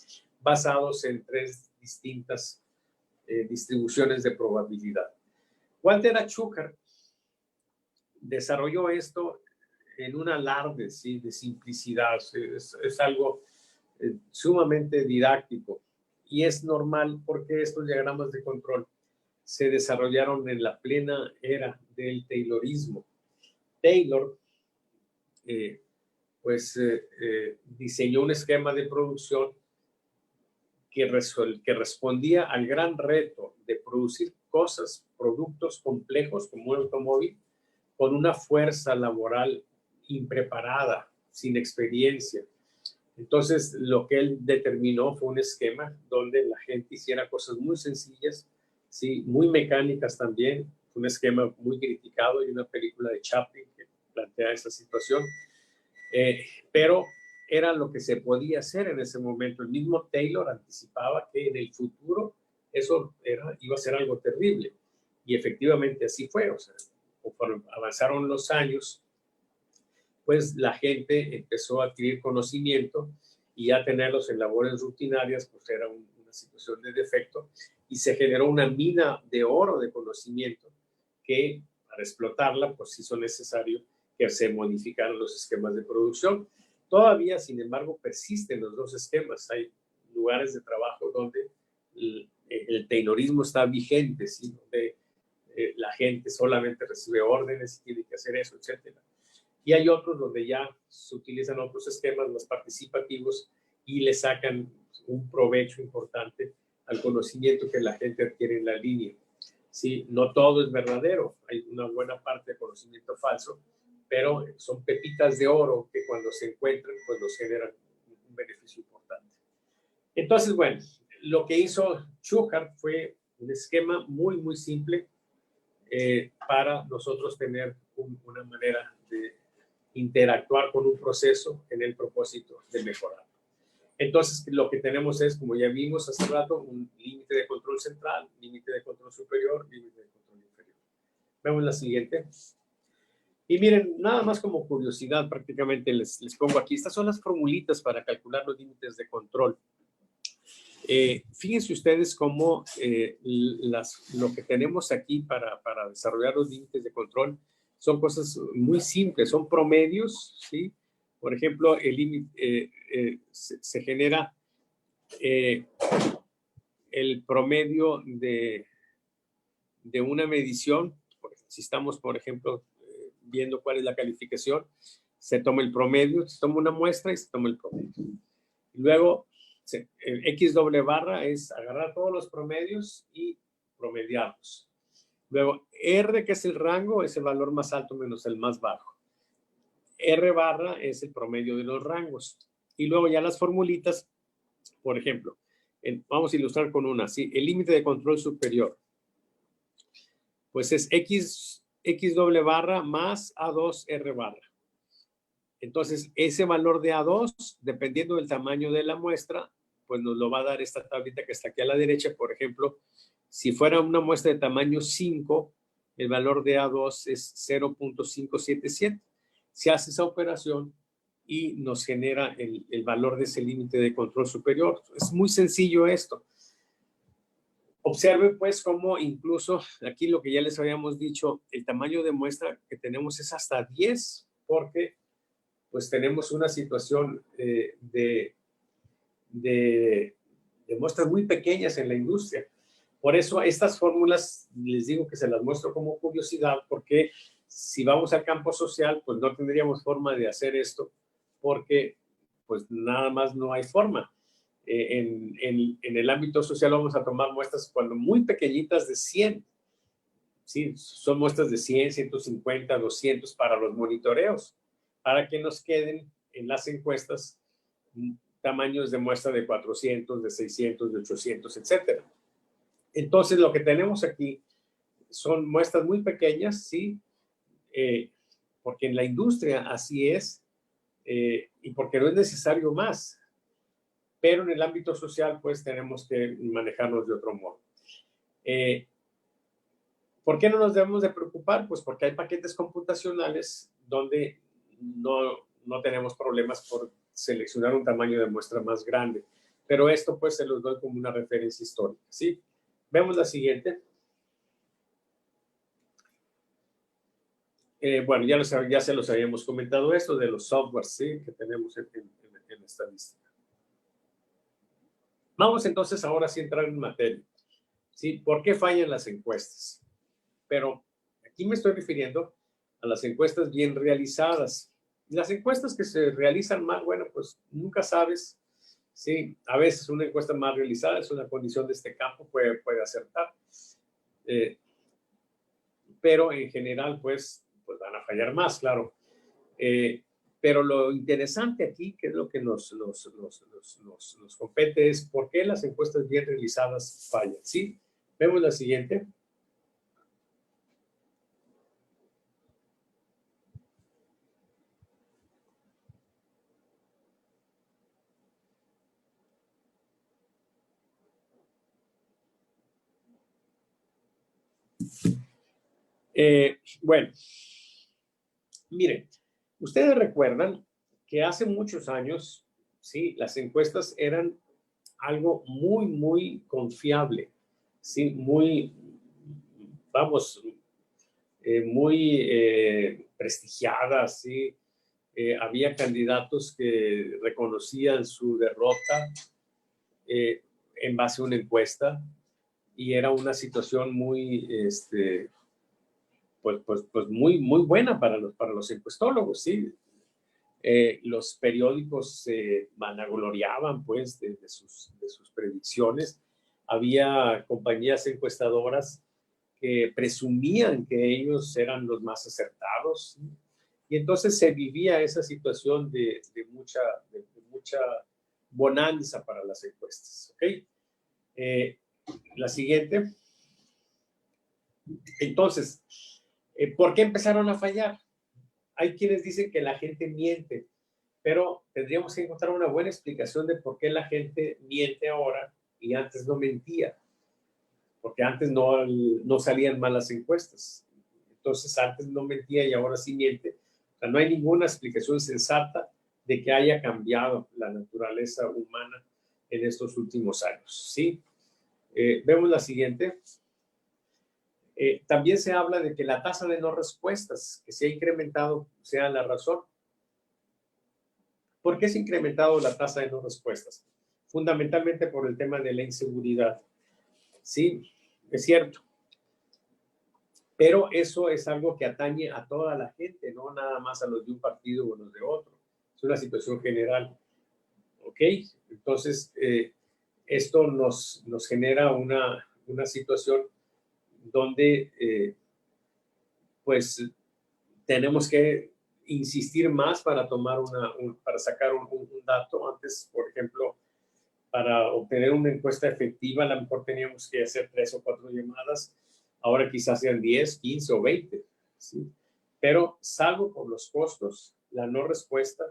basados en tres distintas distribuciones de probabilidad. Walter Achúcar desarrolló esto en un alarde, ¿sí? De simplicidad. Es algo sumamente didáctico y es normal porque estos diagramas de control se desarrollaron en la plena era del Taylorismo. Taylor diseñó un esquema de producción que respondía al gran reto de producir productos complejos como un automóvil, con una fuerza laboral impreparada, sin experiencia. Entonces, lo que él determinó fue un esquema donde la gente hiciera cosas muy sencillas, ¿sí? Muy mecánicas también. Fue un esquema muy criticado y una película de Chaplin que plantea esa situación. Pero era lo que se podía hacer en ese momento. El mismo Taylor anticipaba que en el futuro eso iba a ser algo terrible. Y efectivamente así fue. O sea, conforme avanzaron los años, pues la gente empezó a adquirir conocimiento y ya tenerlos en labores rutinarias, pues era una situación de defecto y se generó una mina de oro de conocimiento que para explotarla, pues hizo necesario que se modificaran los esquemas de producción. Todavía, sin embargo, persisten los dos esquemas. Hay lugares de trabajo donde el taylorismo está vigente, ¿sí? Donde la gente solamente recibe órdenes y tiene que hacer eso, etcétera. Y hay otros donde ya se utilizan otros esquemas más participativos y le sacan un provecho importante al conocimiento que la gente adquiere en la línea. Sí, no todo es verdadero, hay una buena parte de conocimiento falso, pero son pepitas de oro que cuando se encuentran, pues nos generan un beneficio importante. Entonces, bueno, lo que hizo Shukart fue un esquema muy, muy simple para nosotros tener una manera de interactuar con un proceso en el propósito de mejorar. Entonces, lo que tenemos es, como ya vimos hace rato, un límite de control central, límite de control superior, límite de control inferior. Vemos la siguiente. Y miren, nada más como curiosidad, prácticamente les pongo aquí. Estas son las formulitas para calcular los límites de control. Fíjense ustedes cómo lo que tenemos aquí para desarrollar los límites de control son cosas muy simples, son promedios, ¿sí? Por ejemplo, el límite se genera el promedio de una medición. Si estamos, por ejemplo, viendo cuál es la calificación, se toma el promedio, se toma una muestra y se toma el promedio. Luego, el X doble barra es agarrar todos los promedios y promediarlos. Luego, R, que es el rango, es el valor más alto menos el más bajo. R barra es el promedio de los rangos. Y luego ya las formulitas, por ejemplo, vamos a ilustrar con una, ¿sí? El límite de control superior, pues es X doble barra más A2 R barra. Entonces, ese valor de A2, dependiendo del tamaño de la muestra, pues nos lo va a dar esta tablita que está aquí a la derecha. Por ejemplo, si fuera una muestra de tamaño 5, el valor de A2 es 0.577. Se hace esa operación y nos genera el valor de ese límite de control superior. Es muy sencillo esto. Observe pues cómo incluso aquí lo que ya les habíamos dicho, el tamaño de muestra que tenemos es hasta 10, porque pues tenemos una situación de muestras muy pequeñas en la industria. Por eso estas fórmulas les digo que se las muestro como curiosidad, porque si vamos al campo social, pues no tendríamos forma de hacer esto, porque pues nada más no hay forma. En el ámbito social vamos a tomar muestras cuando muy pequeñitas de 100. Sí, son muestras de 100, 150, 200 para los monitoreos, para que nos queden en las encuestas tamaños de muestra de 400, de 600, de 800, etc. Entonces, lo que tenemos aquí son muestras muy pequeñas, ¿sí? Porque en la industria así es, y porque no es necesario más. Pero en el ámbito social, pues, tenemos que manejarnos de otro modo. ¿Por qué no nos debemos de preocupar? Pues porque hay paquetes computacionales donde no tenemos problemas por seleccionar un tamaño de muestra más grande. Pero esto, pues, se los doy como una referencia histórica, ¿sí? Vemos la siguiente. Bueno, ya se los habíamos comentado esto de los softwares, ¿sí? Que tenemos en estadística. Vamos entonces ahora sí a entrar en materia, ¿sí? ¿Por qué fallan las encuestas? Pero aquí me estoy refiriendo a las encuestas bien realizadas. Las encuestas que se realizan mal, bueno, pues nunca sabes. Sí, a veces una encuesta mal realizada es una condición de este campo, puede acertar. Pero en general, pues van a fallar más, claro. Pero lo interesante aquí, que es lo que nos compete, es por qué las encuestas bien realizadas fallan. ¿Sí? Vemos la siguiente. Bueno, miren, ustedes recuerdan que hace muchos años, sí, las encuestas eran algo muy, muy confiable, sí, muy, vamos, muy prestigiadas, sí. Había candidatos que reconocían su derrota en base a una encuesta y era una situación muy, pues muy, muy buena para los encuestólogos, ¿sí? Los periódicos se vanagloriaban, pues, de sus predicciones. Había compañías encuestadoras que presumían que ellos eran los más acertados, ¿sí? Y entonces se vivía esa situación de mucha bonanza para las encuestas, ¿ok? La siguiente. Entonces, ¿por qué empezaron a fallar? hay quienes dicen que la gente miente, pero tendríamos que encontrar una buena explicación de por qué la gente miente ahora y antes no mentía, porque antes no salían malas encuestas. Entonces antes no mentía y ahora sí miente. O sea, no hay ninguna explicación sensata de que haya cambiado la naturaleza humana en estos últimos años, ¿sí? Vemos la siguiente. También se habla de que la tasa de no respuestas que se ha incrementado sea la razón. ¿Por qué se ha incrementado la tasa de no respuestas? Fundamentalmente por el tema de la inseguridad. Sí, es cierto. Pero eso es algo que atañe a toda la gente, no nada más a los de un partido o los de otro. Es una situación general. ¿Ok? Entonces, esto nos genera una situación donde, pues, tenemos que insistir más para tomar para sacar un dato. Antes, por ejemplo, para obtener una encuesta efectiva, a lo mejor teníamos que hacer 3 o 4 llamadas. Ahora quizás sean 10, 15 o 20. ¿Sí? Pero salvo por los costos, la no respuesta,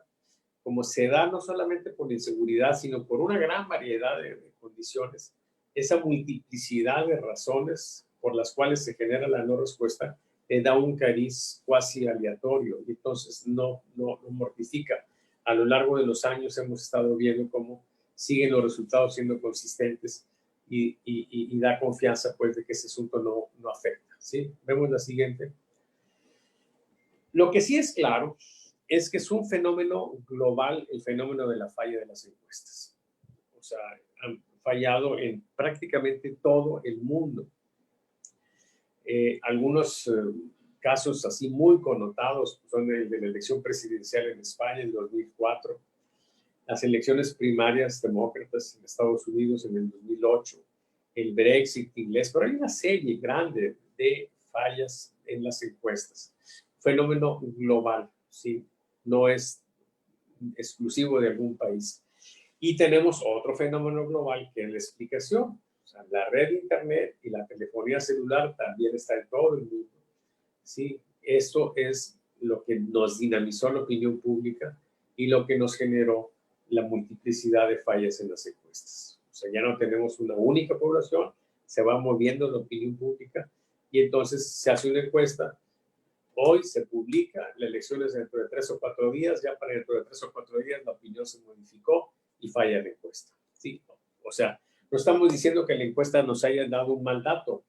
como se da no solamente por la inseguridad, sino por una gran variedad de condiciones, esa multiplicidad de razones por las cuales se genera la no respuesta, le da un cariz cuasi aleatorio y entonces no mortifica. A lo largo de los años hemos estado viendo cómo siguen los resultados siendo consistentes y da confianza pues de que ese asunto no afecta. ¿Sí? Vemos la siguiente. Lo que sí es claro es que es un fenómeno global el fenómeno de la falla de las encuestas. O sea, han fallado en prácticamente todo el mundo. Algunos casos así muy connotados son el de la elección presidencial en España en 2004, las elecciones primarias demócratas en Estados Unidos en el 2008, el Brexit inglés, pero hay una serie grande de fallas en las encuestas. Fenómeno global, ¿sí? No es exclusivo de algún país. Y tenemos otro fenómeno global que es la explicación. O sea, la red de internet y la telefonía celular también está en todo el mundo. ¿Sí? Esto es lo que nos dinamizó la opinión pública y lo que nos generó la multiplicidad de fallas en las encuestas. O sea, ya no tenemos una única población, se va moviendo la opinión pública y entonces se hace una encuesta. Hoy se publica, la elección es dentro de 3 o 4 días, ya para dentro de 3 o 4 días la opinión se modificó y falla la encuesta. ¿Sí? O sea, no estamos diciendo que la encuesta nos haya dado un mal dato.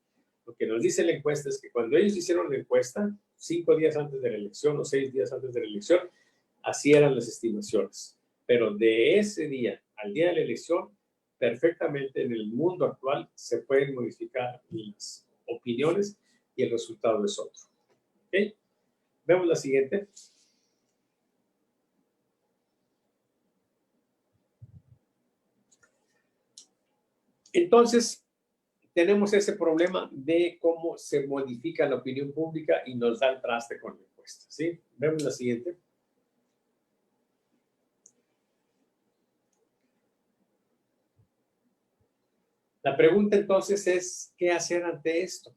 Lo que nos dice la encuesta es que cuando ellos hicieron la encuesta, 5 días antes de la elección o 6 días antes de la elección, así eran las estimaciones. Pero de ese día al día de la elección, perfectamente en el mundo actual se pueden modificar las opiniones y el resultado es otro. ¿Ok? Vemos la siguiente. Entonces, tenemos ese problema de cómo se modifica la opinión pública y nos da el traste con la encuesta. ¿Sí? Vemos la siguiente. La pregunta entonces es, ¿qué hacer ante esto?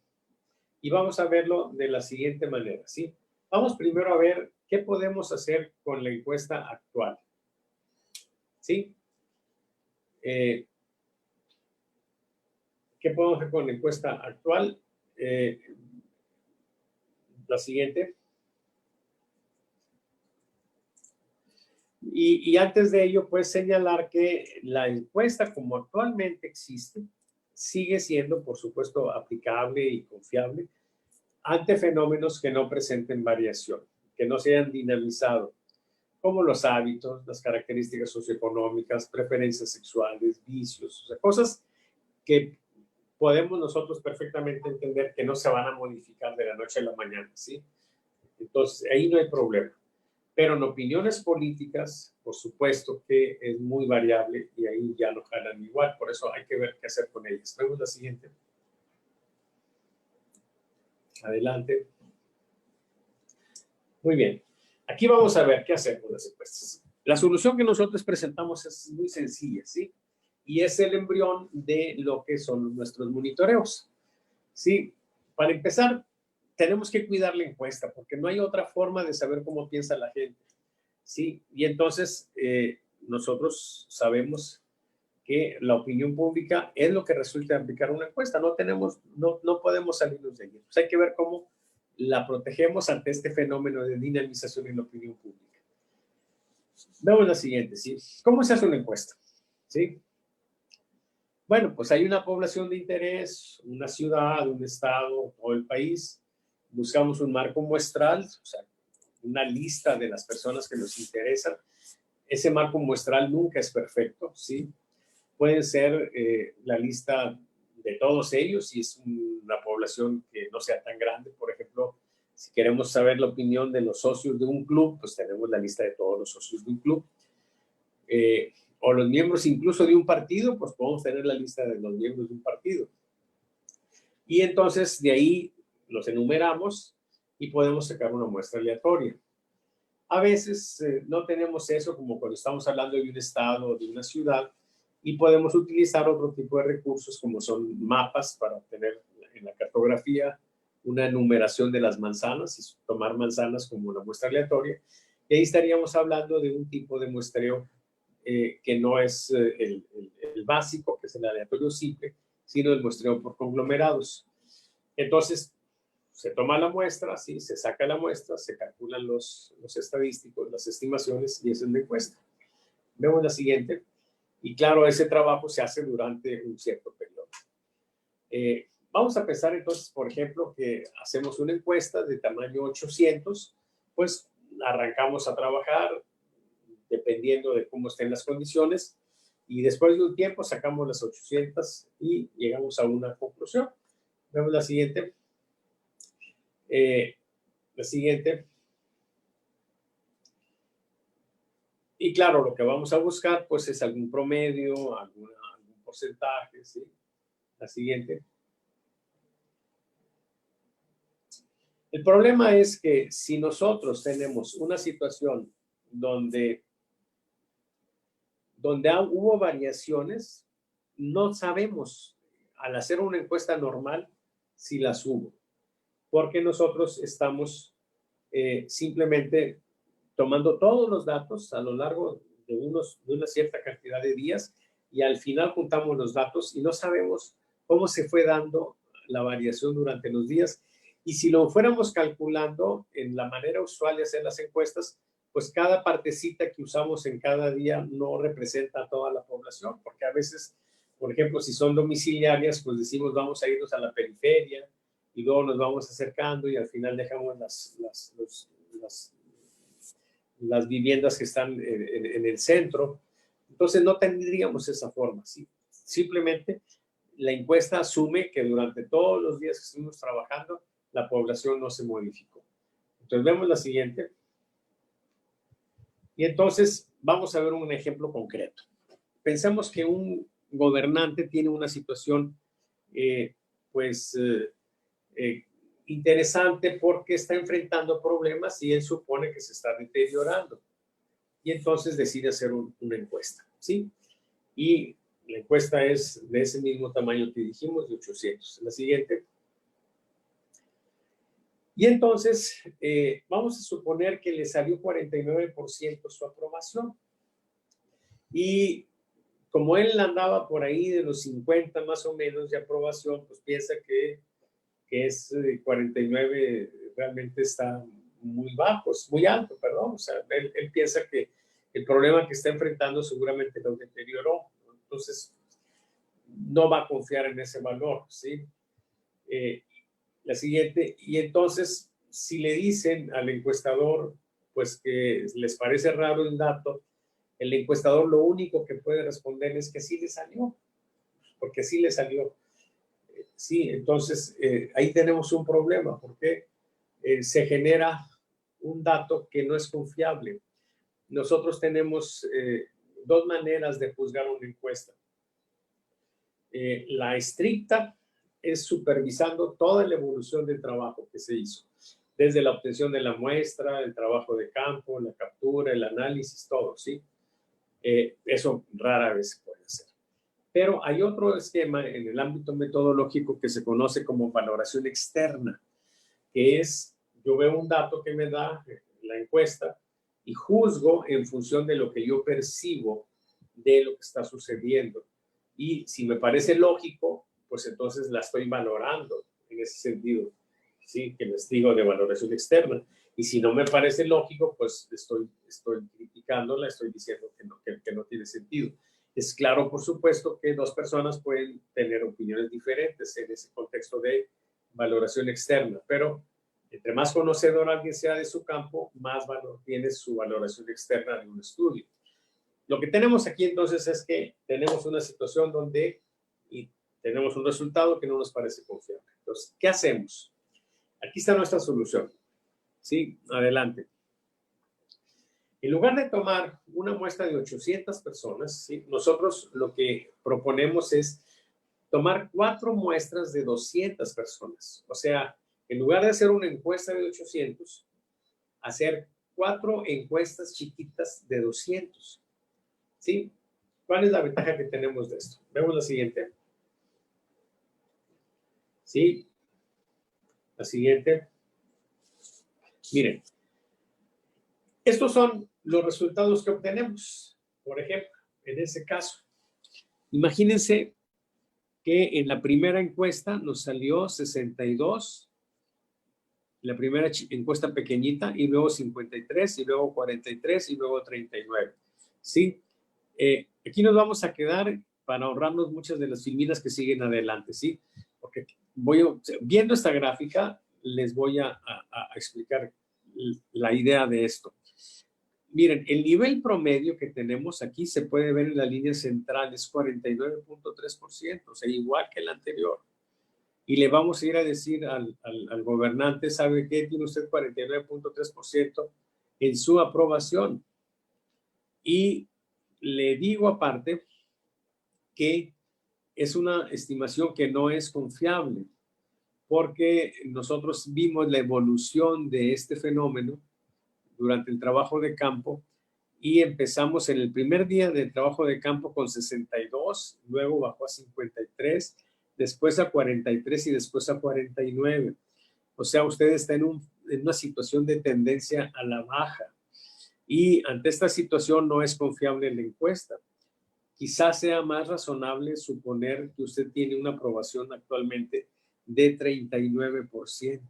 Y vamos a verlo de la siguiente manera, ¿sí? Vamos primero a ver qué podemos hacer con la encuesta actual. ¿Sí? ¿Qué podemos hacer con la encuesta actual? La siguiente. Y antes de ello, pues señalar que la encuesta como actualmente existe sigue siendo, por supuesto, aplicable y confiable ante fenómenos que no presenten variación, que no se hayan dinamizado, como los hábitos, las características socioeconómicas, preferencias sexuales, vicios, o sea, cosas que podemos nosotros perfectamente entender que no se van a modificar de la noche a la mañana, ¿sí? Entonces, ahí no hay problema. Pero en opiniones políticas, por supuesto que es muy variable y ahí ya no jalan igual. Por eso hay que ver qué hacer con ellas. Vemos la siguiente. Adelante. Muy bien. Aquí vamos a ver qué hacer con las encuestas. La solución que nosotros presentamos es muy sencilla, ¿sí? Y es el embrión de lo que son nuestros monitoreos. Sí, para empezar, tenemos que cuidar la encuesta porque no hay otra forma de saber cómo piensa la gente, ¿sí? Y entonces nosotros sabemos que la opinión pública es lo que resulta de aplicar una encuesta. No podemos salirnos de ella. Pues hay que ver cómo la protegemos ante este fenómeno de dinamización en la opinión pública. Veamos la siguiente, ¿sí? ¿Cómo se hace una encuesta? ¿Sí? Bueno, pues hay una población de interés, una ciudad, un estado o el país. Buscamos un marco muestral, o sea, una lista de las personas que nos interesan. Ese marco muestral nunca es perfecto, ¿sí? Puede ser la lista de todos ellos si es una población que no sea tan grande. Por ejemplo, si queremos saber la opinión de los socios de un club, pues tenemos la lista de todos los socios de un club. O los miembros incluso de un partido, pues podemos tener la lista de los miembros de un partido. Y entonces de ahí los enumeramos y podemos sacar una muestra aleatoria. A veces no tenemos eso, como cuando estamos hablando de un estado o de una ciudad, y podemos utilizar otro tipo de recursos como son mapas para obtener en la cartografía una enumeración de las manzanas y tomar manzanas como una muestra aleatoria. Y ahí estaríamos hablando de un tipo de muestreo que no es el básico, que es el aleatorio simple, sino el muestreo por conglomerados. Entonces, se toma la muestra, ¿sí? Se saca la muestra, se calculan los estadísticos, las estimaciones y esa es la encuesta. Vemos la siguiente. Y claro, ese trabajo se hace durante un cierto periodo. Vamos a pensar entonces, por ejemplo, que hacemos una encuesta de tamaño 800, pues arrancamos a trabajar dependiendo de cómo estén las condiciones y después de un tiempo sacamos las 800 y llegamos a una conclusión. Vemos la siguiente. Y claro, lo que vamos a buscar pues es algún promedio, algún porcentaje, ¿sí? La siguiente. El problema es que si nosotros tenemos una situación donde hubo variaciones, no sabemos al hacer una encuesta normal si las hubo, porque nosotros estamos simplemente tomando todos los datos a lo largo de una cierta cantidad de días y al final juntamos los datos y no sabemos cómo se fue dando la variación durante los días. Y si lo fuéramos calculando en la manera usual de hacer las encuestas, pues cada partecita que usamos en cada día no representa a toda la población, porque a veces, por ejemplo, si son domiciliarias, pues decimos vamos a irnos a la periferia y luego nos vamos acercando y al final dejamos las viviendas que están en el centro. Entonces no tendríamos esa forma, ¿sí? Simplemente la encuesta asume que durante todos los días que estuvimos trabajando, la población no se modificó. Entonces vemos la siguiente. Y entonces vamos a ver un ejemplo concreto. Pensemos que un gobernante tiene una situación interesante porque está enfrentando problemas y él supone que se está deteriorando. Y entonces decide hacer una encuesta, ¿sí? Y la encuesta es de ese mismo tamaño que dijimos, de 800. La siguiente. Y entonces vamos a suponer que le salió 49% su aprobación. Y como él andaba por ahí de los 50 más o menos de aprobación, pues piensa que es 49 realmente está muy bajo, es muy alto, perdón. O sea, él piensa que el problema que está enfrentando seguramente lo deterioró. Entonces, no va a confiar en ese valor, ¿sí? La siguiente, y entonces, si le dicen al encuestador, pues que les parece raro el dato, el encuestador lo único que puede responder es que sí le salió, porque sí le salió. Sí, entonces ahí tenemos un problema, porque se genera un dato que no es confiable. Nosotros tenemos dos maneras de juzgar una encuesta. La estricta es supervisando toda la evolución del trabajo que se hizo, desde la obtención de la muestra, el trabajo de campo, la captura, el análisis, todo, ¿sí? Eso rara vez se puede hacer. Pero hay otro esquema en el ámbito metodológico que se conoce como valoración externa, que es, yo veo un dato que me da la encuesta y juzgo en función de lo que yo percibo de lo que está sucediendo. Y si me parece lógico, pues entonces la estoy valorando en ese sentido, ¿sí? Que les digo de valoración externa. Y si no me parece lógico, pues estoy criticándola, estoy diciendo que no tiene sentido. Es claro, por supuesto, que dos personas pueden tener opiniones diferentes en ese contexto de valoración externa, pero entre más conocedor alguien sea de su campo, más valor tiene su valoración externa de un estudio. Lo que tenemos aquí entonces es que tenemos una situación donde y tenemos un resultado que no nos parece confiable. Entonces, ¿qué hacemos? Aquí está nuestra solución. Sí, adelante. En lugar de tomar una muestra de 800 personas, ¿sí? Nosotros lo que proponemos es tomar 4 muestras de 200 personas. O sea, en lugar de hacer una encuesta de 800, hacer 4 encuestas chiquitas de 200. ¿Sí? ¿Cuál es la ventaja que tenemos de esto? Vemos la siguiente. ¿Sí? La siguiente. Miren, estos son los resultados que obtenemos. Por ejemplo, en ese caso, imagínense que en la primera encuesta nos salió 62, la primera encuesta pequeñita, y luego 53, y luego 43, y luego 39. ¿Sí? Aquí nos vamos a quedar para ahorrarnos muchas de las filminas que siguen adelante, ¿sí? Porque viendo esta gráfica, les voy a explicar la idea de esto. Miren, el nivel promedio que tenemos aquí se puede ver en la línea central, es 49.3%, o sea, igual que el anterior. Y le vamos a ir a decir al gobernante, ¿sabe qué? Tiene usted 49.3% en su aprobación. Y le digo aparte que es una estimación que no es confiable, porque nosotros vimos la evolución de este fenómeno durante el trabajo de campo y empezamos en el primer día de trabajo de campo con 62, luego bajó a 53, después a 43 y después a 49. O sea, usted está en una situación de tendencia a la baja y ante esta situación no es confiable la encuesta. Quizás sea más razonable suponer que usted tiene una aprobación actualmente de 39%.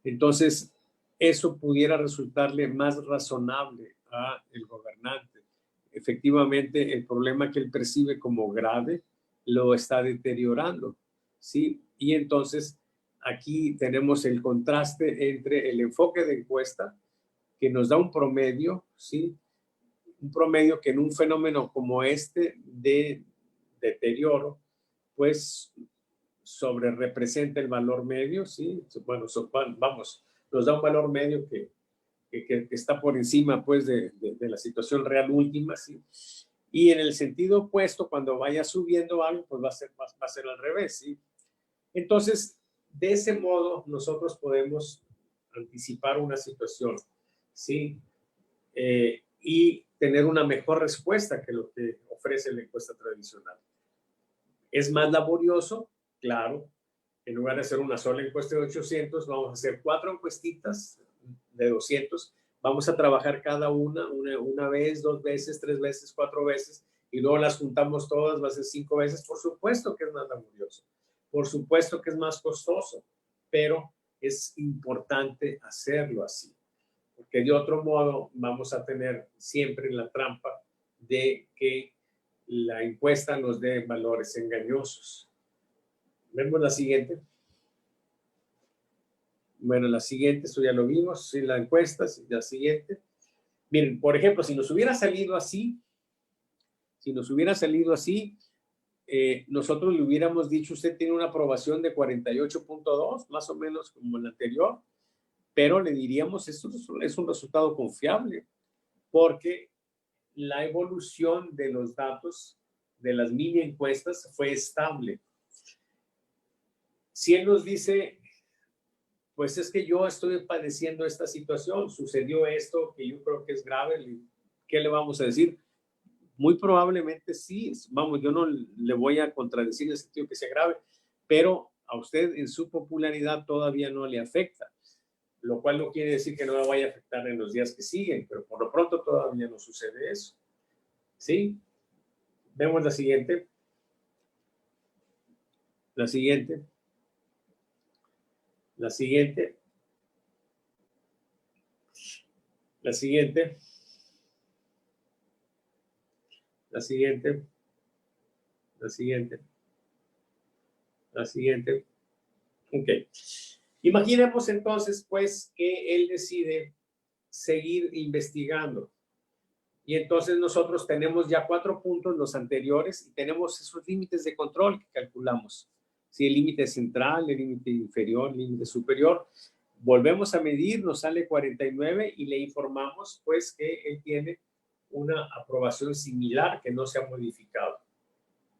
Entonces, eso pudiera resultarle más razonable al gobernante. Efectivamente, el problema que él percibe como grave lo está deteriorando, ¿sí? Y entonces, aquí tenemos el contraste entre el enfoque de encuesta, que nos da un promedio, ¿sí? Un promedio que en un fenómeno como este de deterioro, pues sobre representa el valor medio, ¿sí? Bueno, vamos, nos da un valor medio que está por encima, pues, de la situación real última, ¿sí? Y en el sentido opuesto, cuando vaya subiendo algo, pues va a ser al revés, ¿sí? Entonces, de ese modo, nosotros podemos anticipar una situación, ¿sí? Y tener una mejor respuesta que lo que ofrece la encuesta tradicional. Es más laborioso, claro. En lugar de hacer una sola encuesta de 800, vamos a hacer 4 encuestitas de 200. Vamos a trabajar cada una vez, 2 veces, 3 veces, 4 veces, y luego las juntamos todas, va a ser 5 veces. Por supuesto que es más laborioso, por supuesto que es más costoso, pero es importante hacerlo así, porque de otro modo vamos a tener siempre la trampa de que la encuesta nos dé valores engañosos. Vemos la siguiente. Bueno, la siguiente, esto ya lo vimos, sí, la encuesta, sí, la siguiente. Miren, por ejemplo, si nos hubiera salido así, nosotros le hubiéramos dicho, usted tiene una aprobación de 48.2, más o menos como el anterior, pero le diríamos, esto es un resultado confiable, porque la evolución de los datos de las mini encuestas fue estable. Si él nos dice, pues es que yo estoy padeciendo esta situación, sucedió esto que yo creo que es grave, ¿qué le vamos a decir? Muy probablemente sí, vamos, yo no le voy a contradecir en el sentido que sea grave, pero a usted en su popularidad todavía no le afecta, lo cual no quiere decir que no la vaya a afectar en los días que siguen, pero por lo pronto todavía no sucede eso. ¿Sí? Vemos la siguiente. La siguiente. La siguiente. La siguiente. La siguiente. La siguiente. La siguiente. Ok. Imaginemos entonces, pues, que él decide seguir investigando. Y entonces nosotros tenemos ya 4 puntos, los anteriores, y tenemos esos límites de control que calculamos. Si el límite central, el límite inferior, el límite superior. Volvemos a medir, nos sale 49 y le informamos, pues, que él tiene una aprobación similar que no se ha modificado.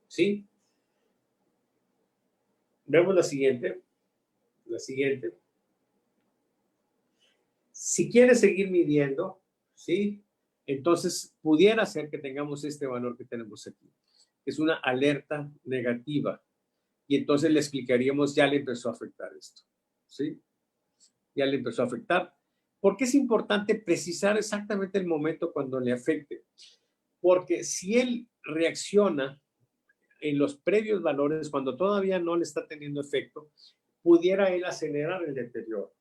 ¿Sí? Vemos la siguiente. La siguiente. Si quiere seguir midiendo, ¿sí? Entonces pudiera ser que tengamos este valor que tenemos aquí, que es una alerta negativa. Y entonces le explicaríamos, ya le empezó a afectar esto, ¿sí? Ya le empezó a afectar. ¿Por qué es importante precisar exactamente el momento cuando le afecte? Porque si él reacciona en los previos valores, cuando todavía no le está teniendo efecto, pudiera él acelerar el deterioro.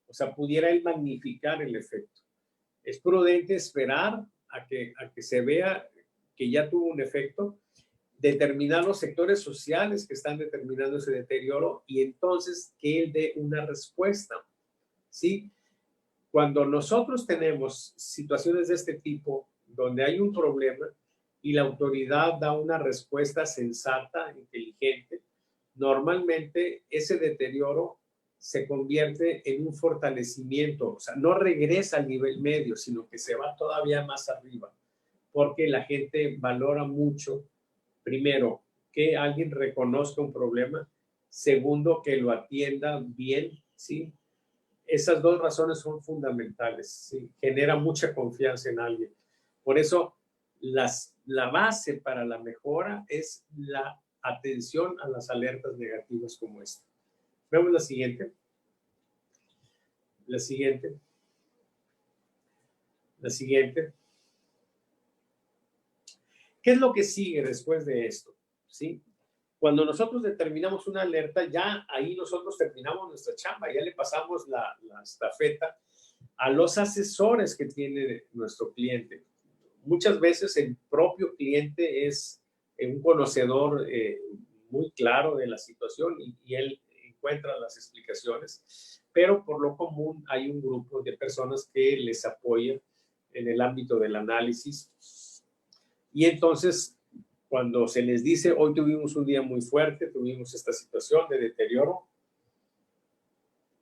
O sea, pudiera él magnificar el efecto. Es prudente esperar a que se vea que ya tuvo un efecto, determinar los sectores sociales que están determinando ese deterioro y entonces que él dé una respuesta. ¿Sí? Cuando nosotros tenemos situaciones de este tipo, donde hay un problema y la autoridad da una respuesta sensata, inteligente, normalmente ese deterioro se convierte en un fortalecimiento, o sea, no regresa al nivel medio, sino que se va todavía más arriba, porque la gente valora mucho, primero, que alguien reconozca un problema, segundo, que lo atienda bien, ¿sí? Esas 2 razones son fundamentales, ¿sí? Genera mucha confianza en alguien. Por eso, la base para la mejora es la atención a las alertas negativas como esta. Vemos la siguiente. La siguiente. La siguiente. ¿Qué es lo que sigue después de esto? ¿Sí? Cuando nosotros determinamos una alerta, ya ahí nosotros terminamos nuestra chamba, ya le pasamos la estafeta a los asesores que tiene nuestro cliente. Muchas veces el propio cliente es un conocedor muy claro de la situación y él encuentra las explicaciones, pero por lo común hay un grupo de personas que les apoyan en el ámbito del análisis. Y entonces, cuando se les dice, hoy tuvimos un día muy fuerte, tuvimos esta situación de deterioro,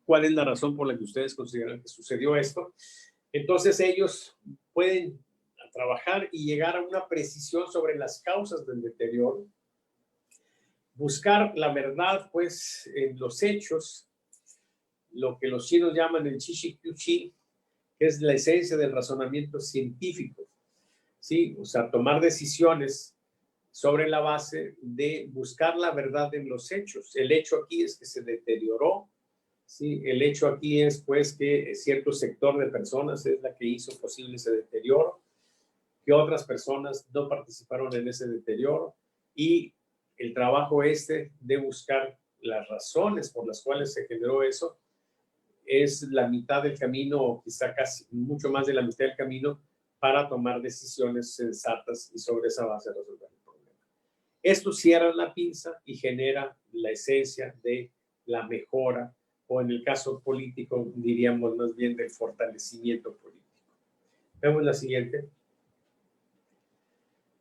¿cuál es la razón por la que ustedes consideran que sucedió esto? Entonces ellos pueden trabajar y llegar a una precisión sobre las causas del deterioro, buscar la verdad, pues, en los hechos, lo que los chinos llaman el Qi-Shi-Qiu-Qi, que es la esencia del razonamiento científico, ¿sí? O sea, tomar decisiones sobre la base de buscar la verdad en los hechos. El hecho aquí es que se deterioró, ¿sí? El hecho aquí es, pues, que cierto sector de personas es la que hizo posible ese deterioro, que otras personas no participaron en ese deterioro y el trabajo de buscar las razones por las cuales se generó eso es la mitad del camino o quizá casi mucho más de la mitad del camino para tomar decisiones sensatas y sobre esa base resolver el problema. Esto cierra la pinza y genera la esencia de la mejora o en el caso político diríamos más bien del fortalecimiento político. Vemos la siguiente.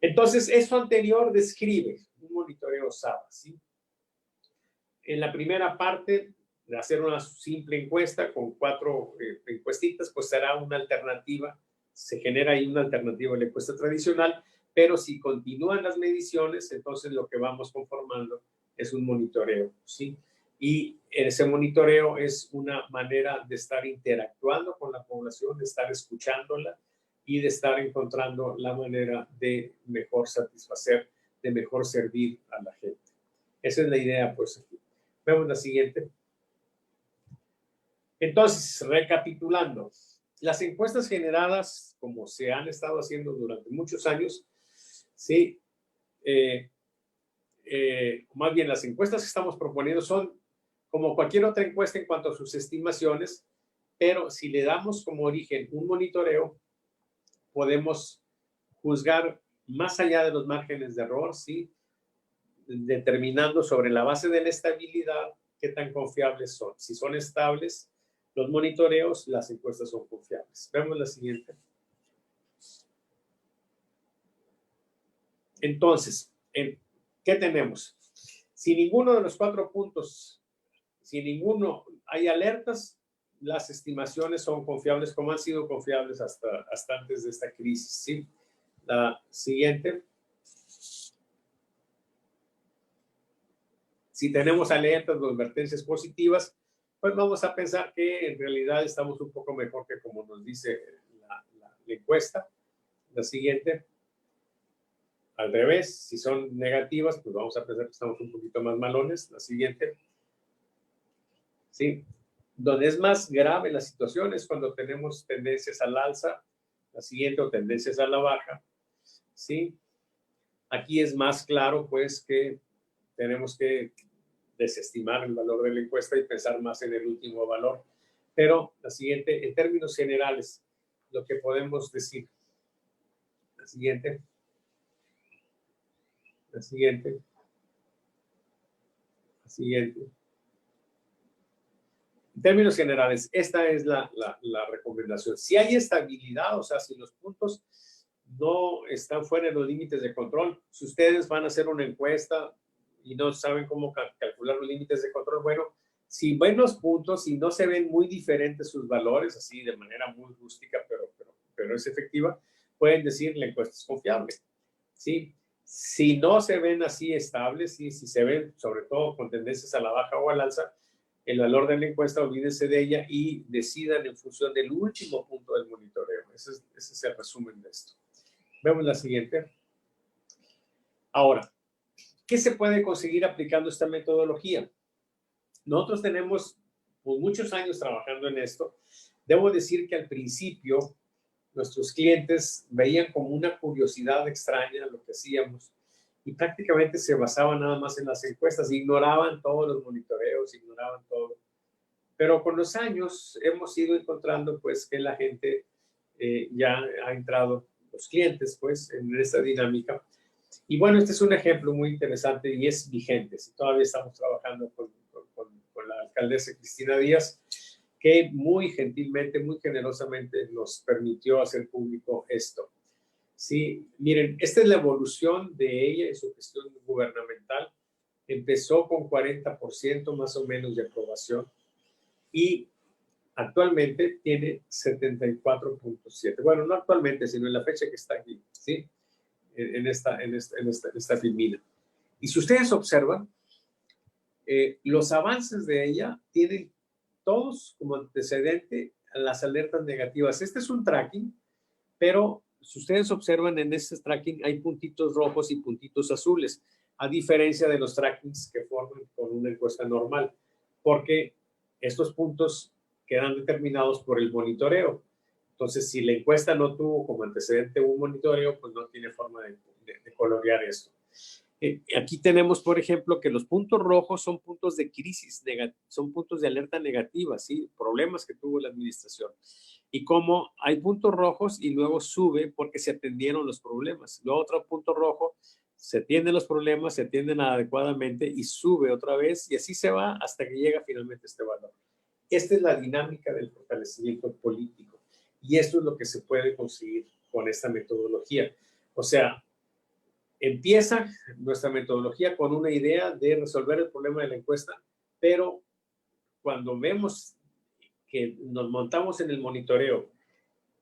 Entonces, esto anterior describe un monitoreo SABA, ¿sí? En la primera parte, de hacer una simple encuesta con 4 encuestitas, pues será una alternativa, se genera ahí una alternativa a la encuesta tradicional, pero si continúan las mediciones, entonces lo que vamos conformando es un monitoreo, ¿sí? Y ese monitoreo es una manera de estar interactuando con la población, de estar escuchándola, y de estar encontrando la manera de mejor satisfacer, de mejor servir a la gente. Esa es la idea, pues, aquí. Vemos la siguiente. Entonces, recapitulando, las encuestas generadas, como se han estado haciendo durante muchos años, sí, más bien las encuestas que estamos proponiendo son como cualquier otra encuesta en cuanto a sus estimaciones, pero si le damos como origen un monitoreo, podemos juzgar más allá de los márgenes de error, ¿sí? Determinando sobre la base de la estabilidad qué tan confiables son. Si son estables los monitoreos, las encuestas son confiables. Vemos la siguiente. Entonces, ¿qué tenemos? Si ninguno de los 4 puntos, si ninguno hay alertas, las estimaciones son confiables, como han sido confiables hasta antes de esta crisis, ¿sí? La siguiente. Si tenemos alertas o advertencias positivas, pues vamos a pensar que en realidad estamos un poco mejor que como nos dice la encuesta. La siguiente. Al revés, si son negativas, pues vamos a pensar que estamos un poquito más malones. La siguiente. ¿Sí? Donde es más grave la situación es cuando tenemos tendencias al alza, la siguiente, o tendencias a la baja. ¿Sí? Aquí es más claro, pues, que tenemos que desestimar el valor de la encuesta y pensar más en el último valor. Pero la siguiente, en términos generales, lo que podemos decir. La siguiente. La siguiente. La siguiente. En términos generales, esta es la recomendación. Si hay estabilidad, o sea, si los puntos no están fuera de los límites de control, si ustedes van a hacer una encuesta y no saben cómo calcular los límites de control, bueno, si ven los puntos y no se ven muy diferentes sus valores, así de manera muy rústica, pero es efectiva, pueden decir la encuesta es confiable. ¿Sí? Si no se ven así estables, ¿sí? Si se ven sobre todo con tendencias a la baja o al alza, el valor de la encuesta, olvídense de ella y decidan en función del último punto del monitoreo. Ese es el resumen de esto. Vemos la siguiente. Ahora, ¿qué se puede conseguir aplicando esta metodología? Nosotros tenemos pues, muchos años trabajando en esto. Debo decir que al principio nuestros clientes veían como una curiosidad extraña lo que hacíamos y prácticamente se basaban nada más en las encuestas, ignoraban todos los monitoreos, ignoraban todo. Pero con los años hemos ido encontrando pues que la gente ya ha entrado, los clientes pues, en esta dinámica. Y bueno, este es un ejemplo muy interesante y es vigente. Si todavía estamos trabajando con la alcaldesa Cristina Díaz, que muy gentilmente, muy generosamente nos permitió hacer público esto. Sí, miren, esta es la evolución de ella y su gestión gubernamental. Empezó con 40% más o menos de aprobación y actualmente tiene 74.7. Bueno, no actualmente, sino en la fecha que está aquí, ¿sí? En esta filmina. Y si ustedes observan, los avances de ella tienen todos como antecedente a las alertas negativas. Este es un tracking, pero si ustedes observan en este tracking hay puntitos rojos y puntitos azules, a diferencia de los trackings que forman con una encuesta normal, porque estos puntos quedan determinados por el monitoreo. Entonces, si la encuesta no tuvo como antecedente un monitoreo, pues no tiene forma de colorear esto. Aquí tenemos, por ejemplo, que los puntos rojos son puntos de crisis, son puntos de alerta negativa, ¿sí? Problemas que tuvo la administración. Y como hay puntos rojos y luego sube porque se atendieron los problemas. Luego otro punto rojo, se atienden los problemas, se atienden adecuadamente y sube otra vez y así se va hasta que llega finalmente este valor. Esta es la dinámica del fortalecimiento político y esto es lo que se puede conseguir con esta metodología. O sea, empieza nuestra metodología con una idea de resolver el problema de la encuesta, pero cuando vemos que nos montamos en el monitoreo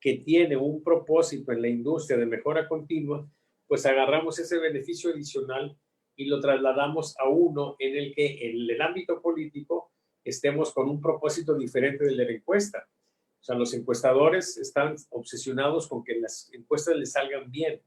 que tiene un propósito en la industria de mejora continua, pues agarramos ese beneficio adicional y lo trasladamos a uno en el que en el ámbito político estemos con un propósito diferente de la encuesta. O sea, los encuestadores están obsesionados con que las encuestas les salgan bien.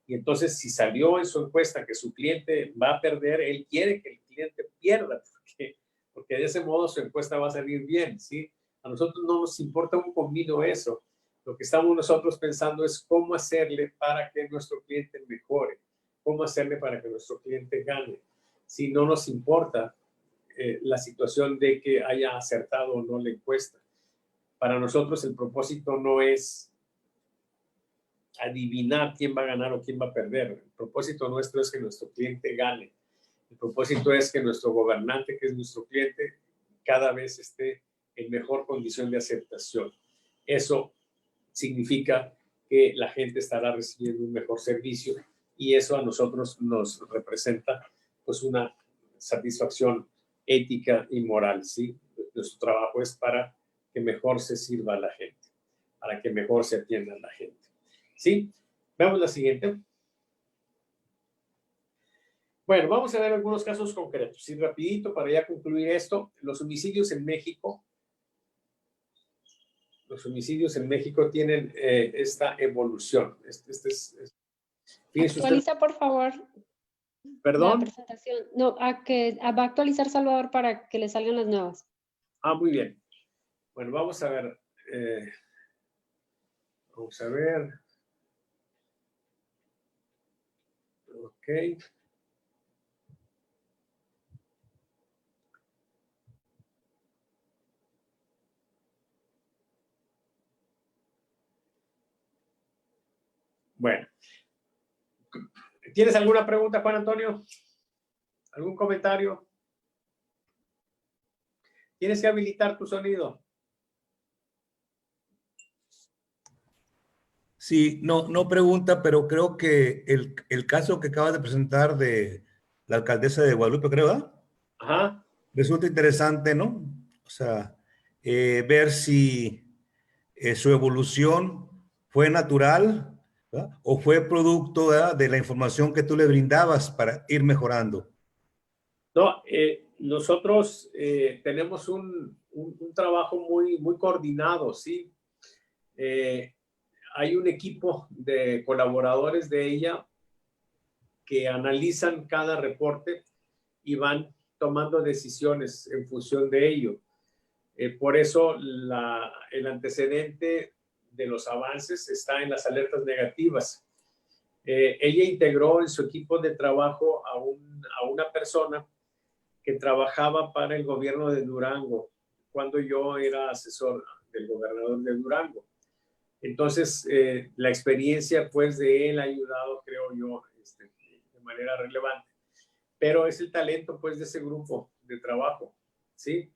Y entonces, si salió en su encuesta que su cliente va a perder, él quiere que el cliente pierda, porque porque de ese modo su encuesta va a salir bien, ¿sí? A nosotros no nos importa un comino eso. Lo que estamos nosotros pensando es cómo hacerle para que nuestro cliente mejore, cómo hacerle para que nuestro cliente gane. Si no nos importa la situación de que haya acertado o no la encuesta. Para nosotros el propósito no es adivinar quién va a ganar o quién va a perder. El propósito nuestro es que nuestro cliente gane. El propósito es que nuestro gobernante, que es nuestro cliente, cada vez esté en mejor condición de aceptación. Eso significa que la gente estará recibiendo un mejor servicio y eso a nosotros nos representa pues una satisfacción ética y moral, ¿sí? Nuestro trabajo es para que mejor se sirva a la gente, para que mejor se atienda a la gente, ¿sí? Veamos la siguiente. Bueno, vamos a ver algunos casos concretos. Y rapidito, para ya concluir esto, los homicidios en México tienen esta evolución. Actualiza, por favor, ¿Perdón? la presentación. No, va a actualizar Salvador para que le salgan las nuevas. Ah, muy bien. Bueno, vamos a ver. Vamos a ver. Ok. Bueno. ¿Tienes alguna pregunta, Juan Antonio? ¿Algún comentario? Tienes que habilitar tu sonido. Sí, no pregunta, pero creo que el caso que acabas de presentar de la alcaldesa de Guadalupe, creo, ¿verdad? Ajá. Resulta interesante, ¿no? O sea, ver si su evolución fue natural, ¿verdad? O fue producto, ¿verdad?, de la información que tú le brindabas para ir mejorando. No, nosotros tenemos un trabajo muy coordinado, ¿sí? Hay un equipo de colaboradores de ella que analizan cada reporte y van tomando decisiones en función de ello. Por eso el antecedente de los avances está en las alertas negativas. Ella integró en su equipo de trabajo a una persona que trabajaba para el gobierno de Durango cuando yo era asesor del gobernador de Durango. Entonces, la experiencia pues de él ha ayudado, creo yo, de manera relevante. Pero es el talento pues de ese grupo de trabajo, ¿sí?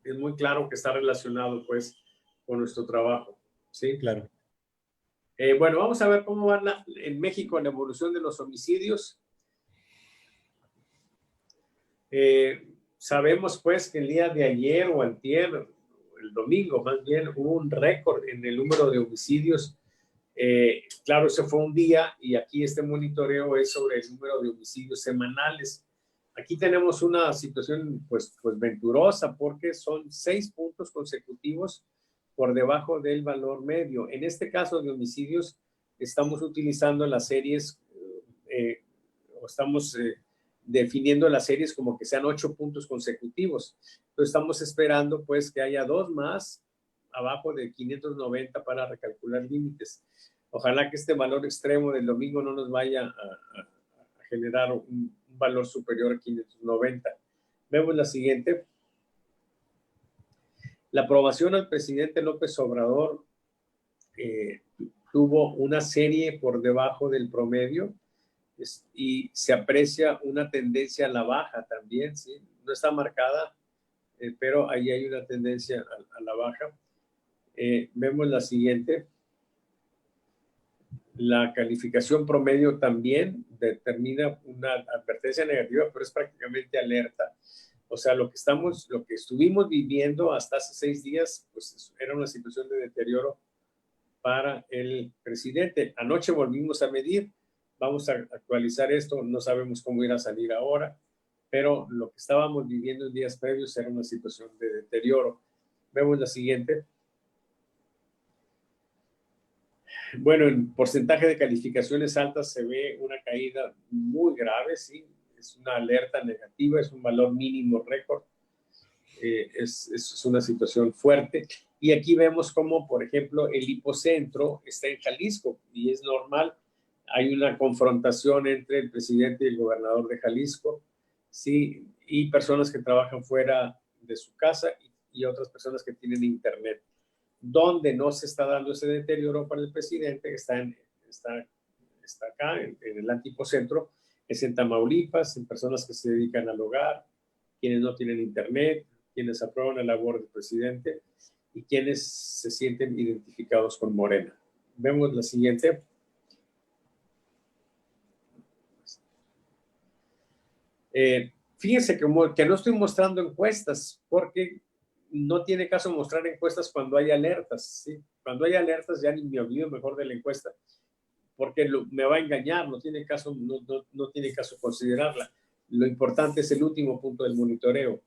Es muy claro que está relacionado pues con nuestro trabajo, ¿sí? Claro. Bueno, vamos a ver cómo van en México la evolución de los homicidios. Sabemos pues que el día de ayer o antier, el domingo más bien, hubo un récord en el número de homicidios. Claro, ese fue un día y aquí este monitoreo es sobre el número de homicidios semanales. Aquí tenemos una situación pues venturosa porque son 6 puntos consecutivos por debajo del valor medio. En este caso de homicidios estamos utilizando las series o estamos definiendo las series como que sean 8 puntos consecutivos. Entonces estamos esperando pues que haya 2 más abajo de 590 para recalcular límites. Ojalá que este valor extremo del domingo no nos vaya a generar un valor superior a 590. Vemos la siguiente. La aprobación al presidente López Obrador tuvo una serie por debajo del promedio y se aprecia una tendencia a la baja también, ¿sí? No está marcada, pero ahí hay una tendencia a la baja. Vemos la siguiente. La calificación promedio también determina una advertencia negativa, pero es prácticamente alerta. O sea, lo que estuvimos viviendo hasta hace 6 días, pues era una situación de deterioro para el presidente. Anoche volvimos a medir, vamos a actualizar esto, no sabemos cómo ir a salir ahora, pero lo que estábamos viviendo en días previos era una situación de deterioro. Vemos la siguiente. Bueno, en porcentaje de calificaciones altas se ve una caída muy grave, sí, es una alerta negativa, es un valor mínimo récord. es una situación fuerte. Y aquí vemos cómo, por ejemplo, el hipocentro está en Jalisco y es normal. Hay una confrontación entre el presidente y el gobernador de Jalisco, sí, y personas que trabajan fuera de su casa y otras personas que tienen internet. Donde no se está dando ese deterioro para el presidente, que está acá, en el antipocentro, es en Tamaulipas, en personas que se dedican al hogar, quienes no tienen internet, quienes aprueban la labor del presidente y quienes se sienten identificados con Morena. Vemos la siguiente. Fíjense que no estoy mostrando encuestas porque no tiene caso mostrar encuestas cuando hay alertas, ¿sí? Cuando hay alertas ya ni me olvido mejor de la encuesta porque me va a engañar, no tiene caso considerarla. Lo importante es el último punto del monitoreo.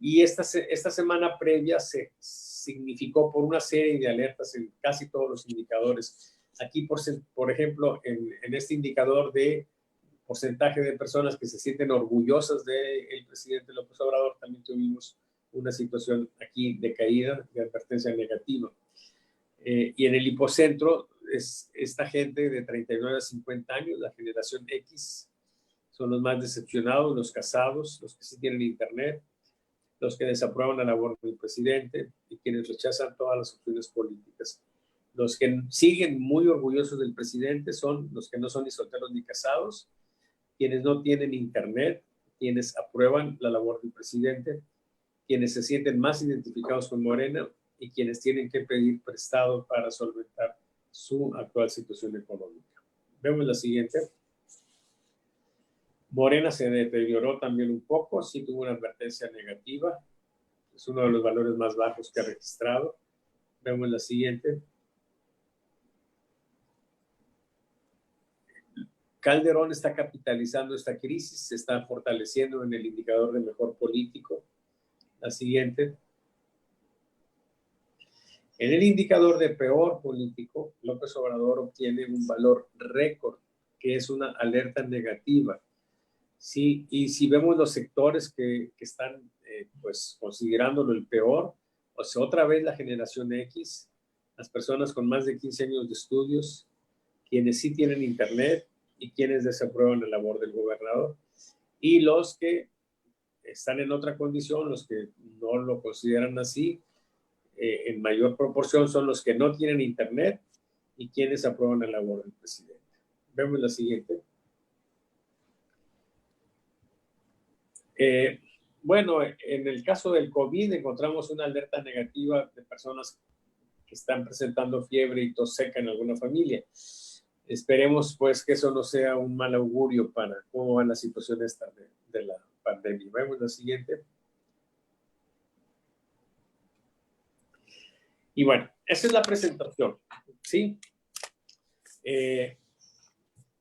Y esta semana previa se significó por una serie de alertas en casi todos los indicadores. Aquí, por ejemplo, en este indicador de porcentaje de personas que se sienten orgullosas del presidente López Obrador, también tuvimos una situación aquí de caída, de advertencia negativa. Y en el hipocentro es esta gente de 39 a 50 años, la generación X, son los más decepcionados, los casados, los que sí tienen internet, los que desaprueban la labor del presidente y quienes rechazan todas las opciones políticas. Los que siguen muy orgullosos del presidente son los que no son ni solteros ni casados, quienes no tienen internet, quienes aprueban la labor del presidente, quienes se sienten más identificados con Morena y quienes tienen que pedir prestado para solventar su actual situación económica. Vemos la siguiente. Morena se deterioró también un poco, sí tuvo una advertencia negativa, es uno de los valores más bajos que ha registrado. Vemos la siguiente. Calderón está capitalizando esta crisis, se está fortaleciendo en el indicador de mejor político. La siguiente. En el indicador de peor político, López Obrador obtiene un valor récord, que es una alerta negativa. Sí, y si vemos los sectores que están pues considerándolo el peor, o sea, otra vez la generación X, las personas con más de 15 años de estudios, quienes sí tienen internet y quienes desaprueban la labor del gobernador, y los que están en otra condición, los que no lo consideran así, en mayor proporción son los que no tienen internet y quienes aprueban la labor del presidente. Vemos la siguiente. Bueno, en el caso del COVID encontramos una alerta negativa de personas que están presentando fiebre y tos seca en alguna familia. Esperemos pues que eso no sea un mal augurio para cómo va la situación esta de la pandemia. Vemos la siguiente. Y bueno, esa es la presentación, ¿sí?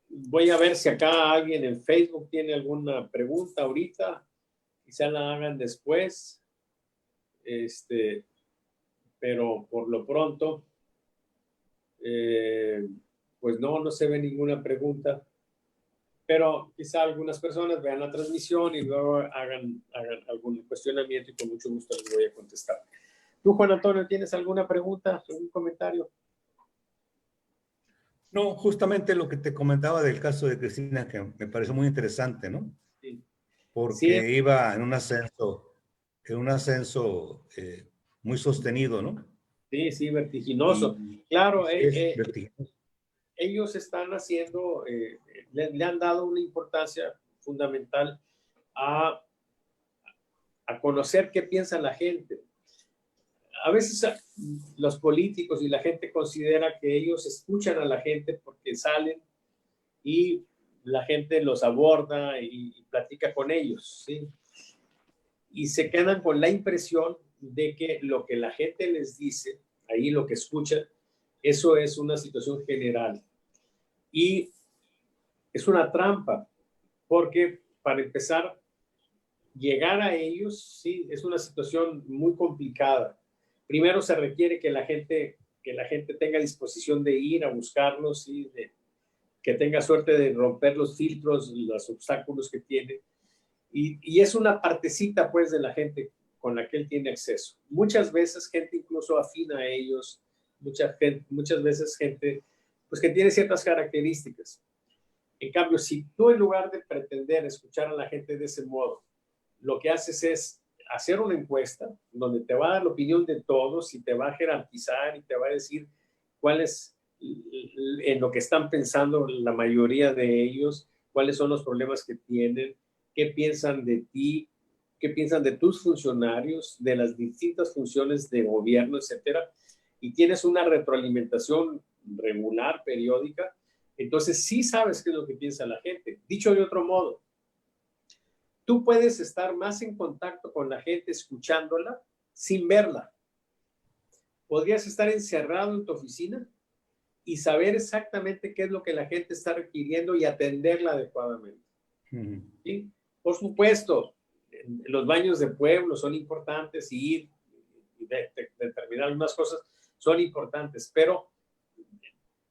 Voy a ver si acá alguien en Facebook tiene alguna pregunta ahorita. Quizá la hagan después. Pero por lo pronto, pues no se ve ninguna pregunta. Pero quizá algunas personas vean la transmisión y luego hagan algún cuestionamiento y con mucho gusto les voy a contestar. ¿Tú, Juan Antonio, tienes alguna pregunta, algún comentario? No, justamente lo que te comentaba del caso de Cristina, que me pareció muy interesante, ¿no? Sí. Porque Sí. iba en un ascenso muy sostenido, ¿no? Sí, vertiginoso. Claro, vertiginoso. Ellos están haciendo, le han dado una importancia fundamental a conocer qué piensa la gente. A veces los políticos y la gente considera que ellos escuchan a la gente porque salen y la gente los aborda y platica con ellos, ¿sí? Y se quedan con la impresión de que lo que la gente les dice, ahí lo que escuchan, eso es una situación general. Y es una trampa, porque para empezar, llegar a ellos, sí, es una situación muy complicada. Primero se requiere que la gente tenga disposición de ir a buscarlos, ¿sí? Que tenga suerte de romper los filtros, los obstáculos que tiene. Y es una partecita, pues, de la gente con la que él tiene acceso. Muchas veces gente incluso afina a ellos, muchas veces gente pues que tiene ciertas características. En cambio, si tú en lugar de pretender escuchar a la gente de ese modo, lo que haces es hacer una encuesta donde te va a dar la opinión de todos y te va a jerarquizar y te va a decir cuál es en lo que están pensando la mayoría de ellos, cuáles son los problemas que tienen, qué piensan de ti, qué piensan de tus funcionarios, de las distintas funciones de gobierno, etcétera, y tienes una retroalimentación regular, periódica, entonces sí sabes qué es lo que piensa la gente. Dicho de otro modo, tú puedes estar más en contacto con la gente escuchándola sin verla. Podrías estar encerrado en tu oficina y saber exactamente qué es lo que la gente está requiriendo y atenderla adecuadamente. ¿Sí? Por supuesto, los baños de pueblo son importantes y ir y determinar algunas cosas son importantes, pero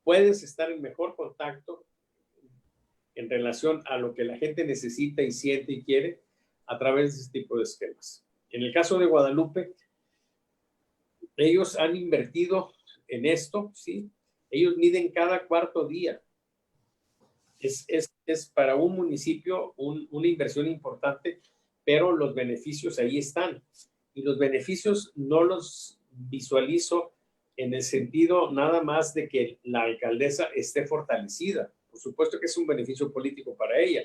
puedes estar en mejor contacto en relación a lo que la gente necesita y siente y quiere a través de este tipo de esquemas. En el caso de Guadalupe, ellos han invertido en esto, ¿sí? Ellos miden cada cuarto día. Es para un municipio una inversión importante, pero los beneficios ahí están. Y los beneficios no los visualizo en el sentido nada más de que la alcaldesa esté fortalecida. Por supuesto que es un beneficio político para ella,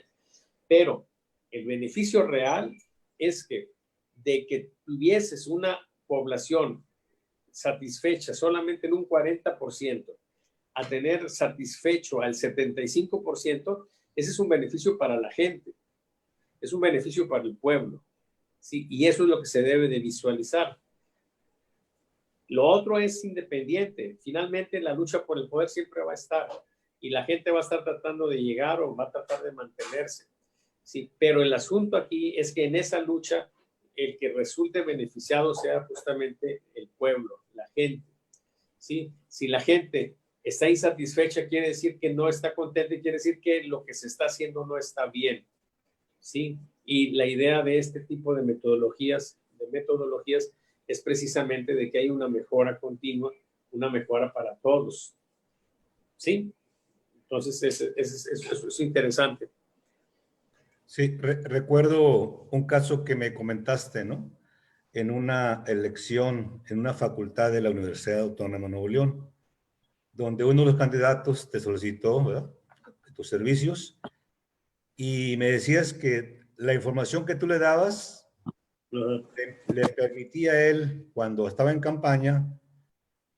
pero el beneficio real es que de que tuvieses una población satisfecha solamente en un 40%, a tener satisfecho al 75%, ese es un beneficio para la gente, es un beneficio para el pueblo, ¿sí? Y eso es lo que se debe de visualizar. Lo otro es independiente. Finalmente, la lucha por el poder siempre va a estar y la gente va a estar tratando de llegar o va a tratar de mantenerse, ¿sí? Pero el asunto aquí es que en esa lucha el que resulte beneficiado sea justamente el pueblo, la gente, ¿sí? Si la gente está insatisfecha, quiere decir que no está contenta y quiere decir que lo que se está haciendo no está bien, ¿sí? Y la idea de este tipo de metodologías es precisamente de que hay una mejora continua, una mejora para todos, ¿sí? Entonces, eso es interesante. Sí, recuerdo un caso que me comentaste, ¿no? En una elección, en una facultad de la Universidad Autónoma de Nuevo León, donde uno de los candidatos te solicitó, ¿verdad?, tus servicios, y me decías que la información que tú le dabas le permitía a él, cuando estaba en campaña,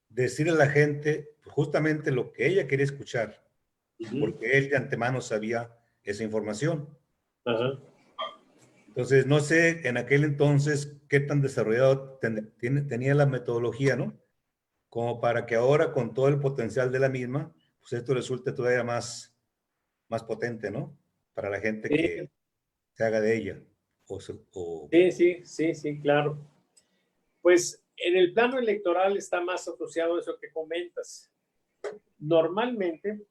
decirle a la gente justamente lo que ella quería escuchar, porque él de antemano sabía esa información. Ajá. Entonces, no sé en aquel entonces qué tan desarrollado tenía la metodología, ¿no? Como para que ahora, con todo el potencial de la misma, pues esto resulte todavía más potente, ¿no? Para la gente que se haga de ella. Sí, claro. Pues en el plano electoral está más asociado a eso que comentas. Normalmente,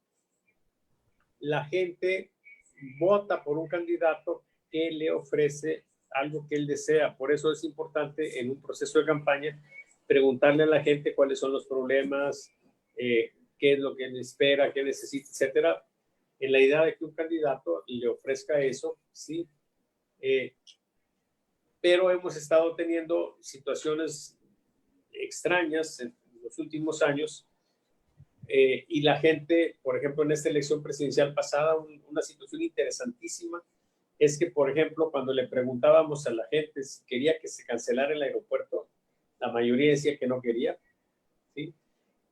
la gente vota por un candidato que le ofrece algo que él desea. Por eso es importante en un proceso de campaña preguntarle a la gente cuáles son los problemas, qué es lo que él espera, qué necesita, etcétera, en la idea de que un candidato le ofrezca eso, sí. Pero hemos estado teniendo situaciones extrañas en los últimos años y la gente, por ejemplo, en esta elección presidencial pasada, una situación interesantísima es que, por ejemplo, cuando le preguntábamos a la gente si quería que se cancelara el aeropuerto, la mayoría decía que no quería, ¿sí?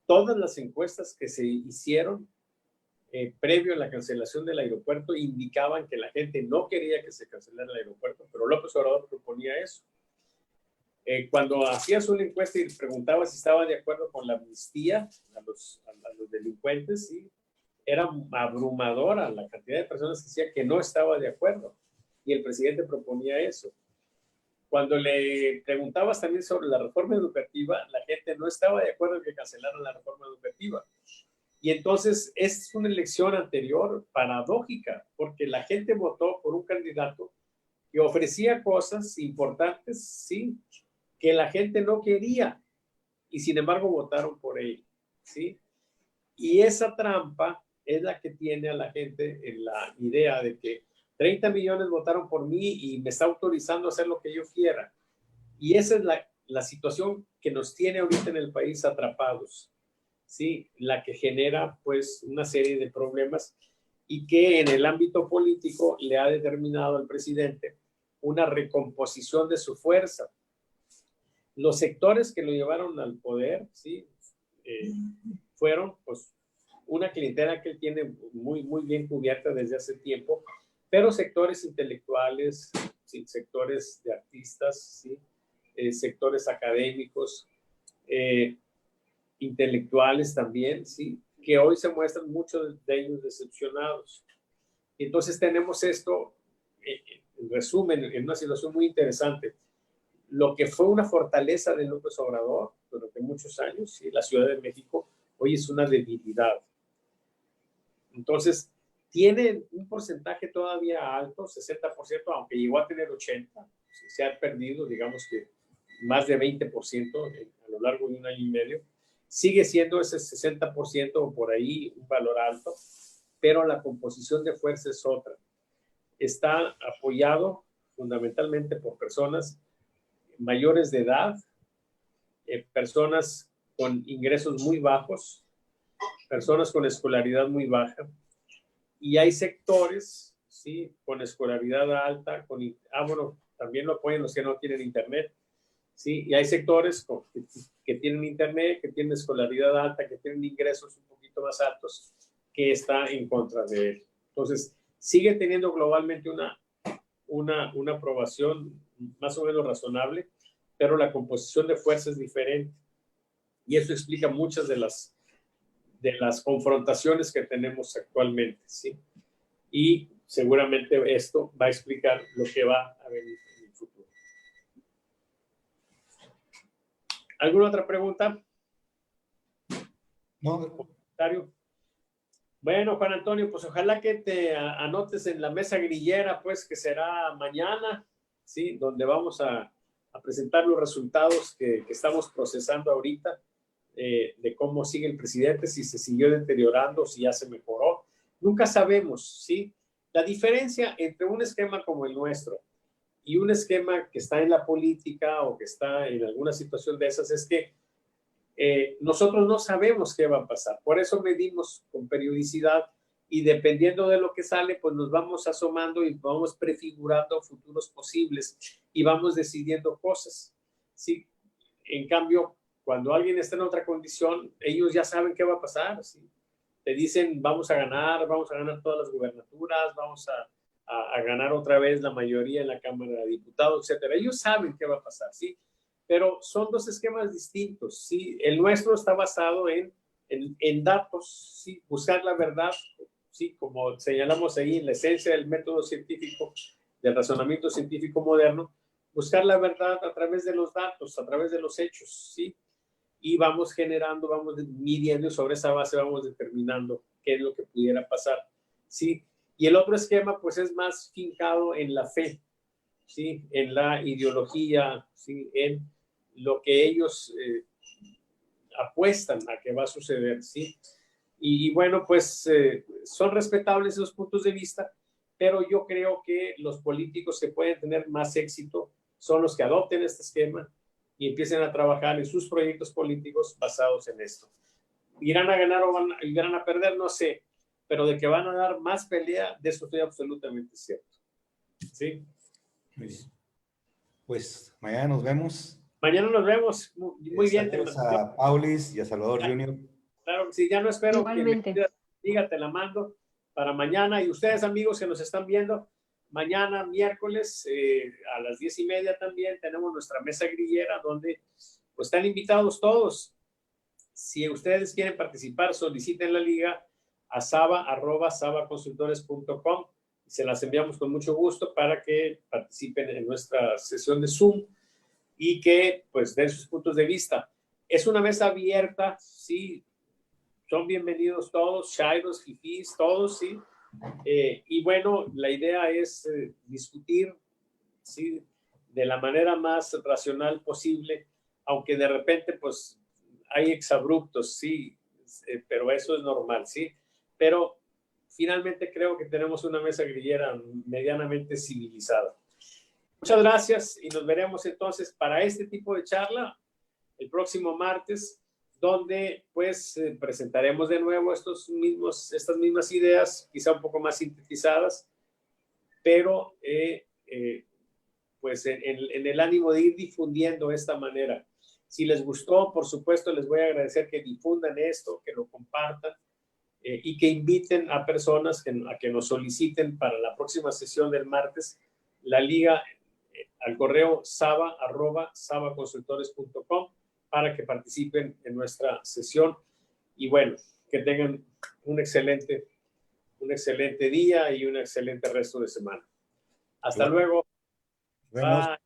Todas las encuestas que se hicieron previo a la cancelación del aeropuerto indicaban que la gente no quería que se cancelara el aeropuerto, pero López Obrador proponía eso. Cuando hacías una encuesta y le preguntabas si estaba de acuerdo con la amnistía a los delincuentes, ¿sí?, era abrumadora la cantidad de personas que decían que no estaba de acuerdo y el presidente proponía eso. Cuando le preguntabas también sobre la reforma educativa, la gente no estaba de acuerdo en que cancelaran la reforma educativa. Y entonces es una elección anterior paradójica, porque la gente votó por un candidato que ofrecía cosas importantes, sí, que la gente no quería y sin embargo votaron por él, sí. Y esa trampa es la que tiene a la gente en la idea de que 30 millones votaron por mí y me está autorizando a hacer lo que yo quiera. Y esa es la situación que nos tiene ahorita en el país atrapados, ¿sí? La que genera pues una serie de problemas y que en el ámbito político le ha determinado al presidente una recomposición de su fuerza. Los sectores que lo llevaron al poder, ¿sí? Fueron pues una clientela que él tiene muy, muy bien cubierta desde hace tiempo, pero sectores intelectuales, ¿sí? Sectores de artistas, ¿sí? Sectores académicos, intelectuales también, ¿sí? Que hoy se muestran muchos de ellos decepcionados. Entonces tenemos esto, en resumen, en una situación muy interesante. Lo que fue una fortaleza de López Obrador durante muchos años, ¿sí? La Ciudad de México, hoy es una debilidad. Entonces, tiene un porcentaje todavía alto, 60%, aunque llegó a tener 80%, se ha perdido, digamos que más de 20% a lo largo de un año y medio. Sigue siendo ese 60% o por ahí un valor alto, pero la composición de fuerza es otra. Está apoyado fundamentalmente por personas mayores de edad, personas con ingresos muy bajos, personas con escolaridad muy baja, y hay sectores, ¿sí? Con escolaridad alta, bueno, también lo apoyan los que no tienen internet, ¿sí? Y hay sectores que tienen internet, que tienen escolaridad alta, que tienen ingresos un poquito más altos, que está en contra de él. Entonces, sigue teniendo globalmente una aprobación más o menos razonable, pero la composición de fuerza es diferente. Y eso explica muchas de las confrontaciones que tenemos actualmente, ¿sí? Y seguramente esto va a explicar lo que va a venir en el futuro. ¿Alguna otra pregunta? No. ¿Comentario? Bueno, Juan Antonio, pues ojalá que te anotes en la mesa grillera, pues que será mañana, ¿sí? Donde vamos a presentar los resultados que estamos procesando ahorita, de cómo sigue el presidente, si se siguió deteriorando, si ya se mejoró. Nunca sabemos, ¿sí? La diferencia entre un esquema como el nuestro y un esquema que está en la política o que está en alguna situación de esas es que nosotros no sabemos qué va a pasar. Por eso medimos con periodicidad y dependiendo de lo que sale, pues nos vamos asomando y vamos prefigurando futuros posibles y vamos decidiendo cosas, ¿sí? En cambio, cuando alguien está en otra condición, ellos ya saben qué va a pasar, ¿sí? Te dicen, vamos a ganar todas las gubernaturas, vamos a ganar otra vez la mayoría en la Cámara de Diputados, etcétera. Ellos saben qué va a pasar, ¿sí? Pero son dos esquemas distintos, ¿sí? El nuestro está basado en datos, ¿sí? Buscar la verdad, ¿sí? Como señalamos ahí, la esencia del método científico, del razonamiento científico moderno, buscar la verdad a través de los datos, a través de los hechos, ¿sí? Y vamos generando, vamos midiendo y sobre esa base vamos determinando qué es lo que pudiera pasar, ¿sí? Y el otro esquema, pues, es más fincado en la fe, ¿sí? En la ideología, ¿sí? En lo que ellos apuestan a que va a suceder, ¿sí? Y bueno, pues son respetables esos puntos de vista, pero yo creo que los políticos que pueden tener más éxito son los que adopten este esquema y empiecen a trabajar en sus proyectos políticos basados en esto. ¿Irán a ganar o irán a perder? No sé, pero de que van a dar más pelea, de eso estoy absolutamente cierto. ¿Sí? Muy bien. Pues mañana nos vemos. Mañana nos vemos. Muy bien. Saludos a Paulis y a Salvador Junior. Claro que sí, ya no espero Igualmente. que me diga, te la mando para mañana. Y ustedes, amigos que nos están viendo, mañana, miércoles, a las 10:30 también tenemos nuestra mesa grillera donde pues, están invitados todos. Si ustedes quieren participar, soliciten la liga a saba@sabaconsultores.com y se las enviamos con mucho gusto para que participen en nuestra sesión de Zoom y que pues den sus puntos de vista. Es una mesa abierta, sí, son bienvenidos todos, chairos, fifís, todos, sí. Y bueno, la idea es discutir ¿sí? De la manera más racional posible, aunque de repente pues hay exabruptos, sí, pero eso es normal, ¿sí? Pero finalmente creo que tenemos una mesa grillera medianamente civilizada. Muchas gracias y nos veremos entonces para este tipo de charla el próximo martes, donde pues presentaremos de nuevo estas mismas ideas, quizá un poco más sintetizadas, pero pues en el ánimo de ir difundiendo esta manera. Si les gustó, por supuesto, les voy a agradecer que difundan esto, que lo compartan y que inviten a personas a que nos soliciten para la próxima sesión del martes la liga al correo saba@sabaconsultores.com para que participen en nuestra sesión. Y bueno, que tengan un excelente día y un excelente resto de semana. Hasta luego. Vemos. Bye.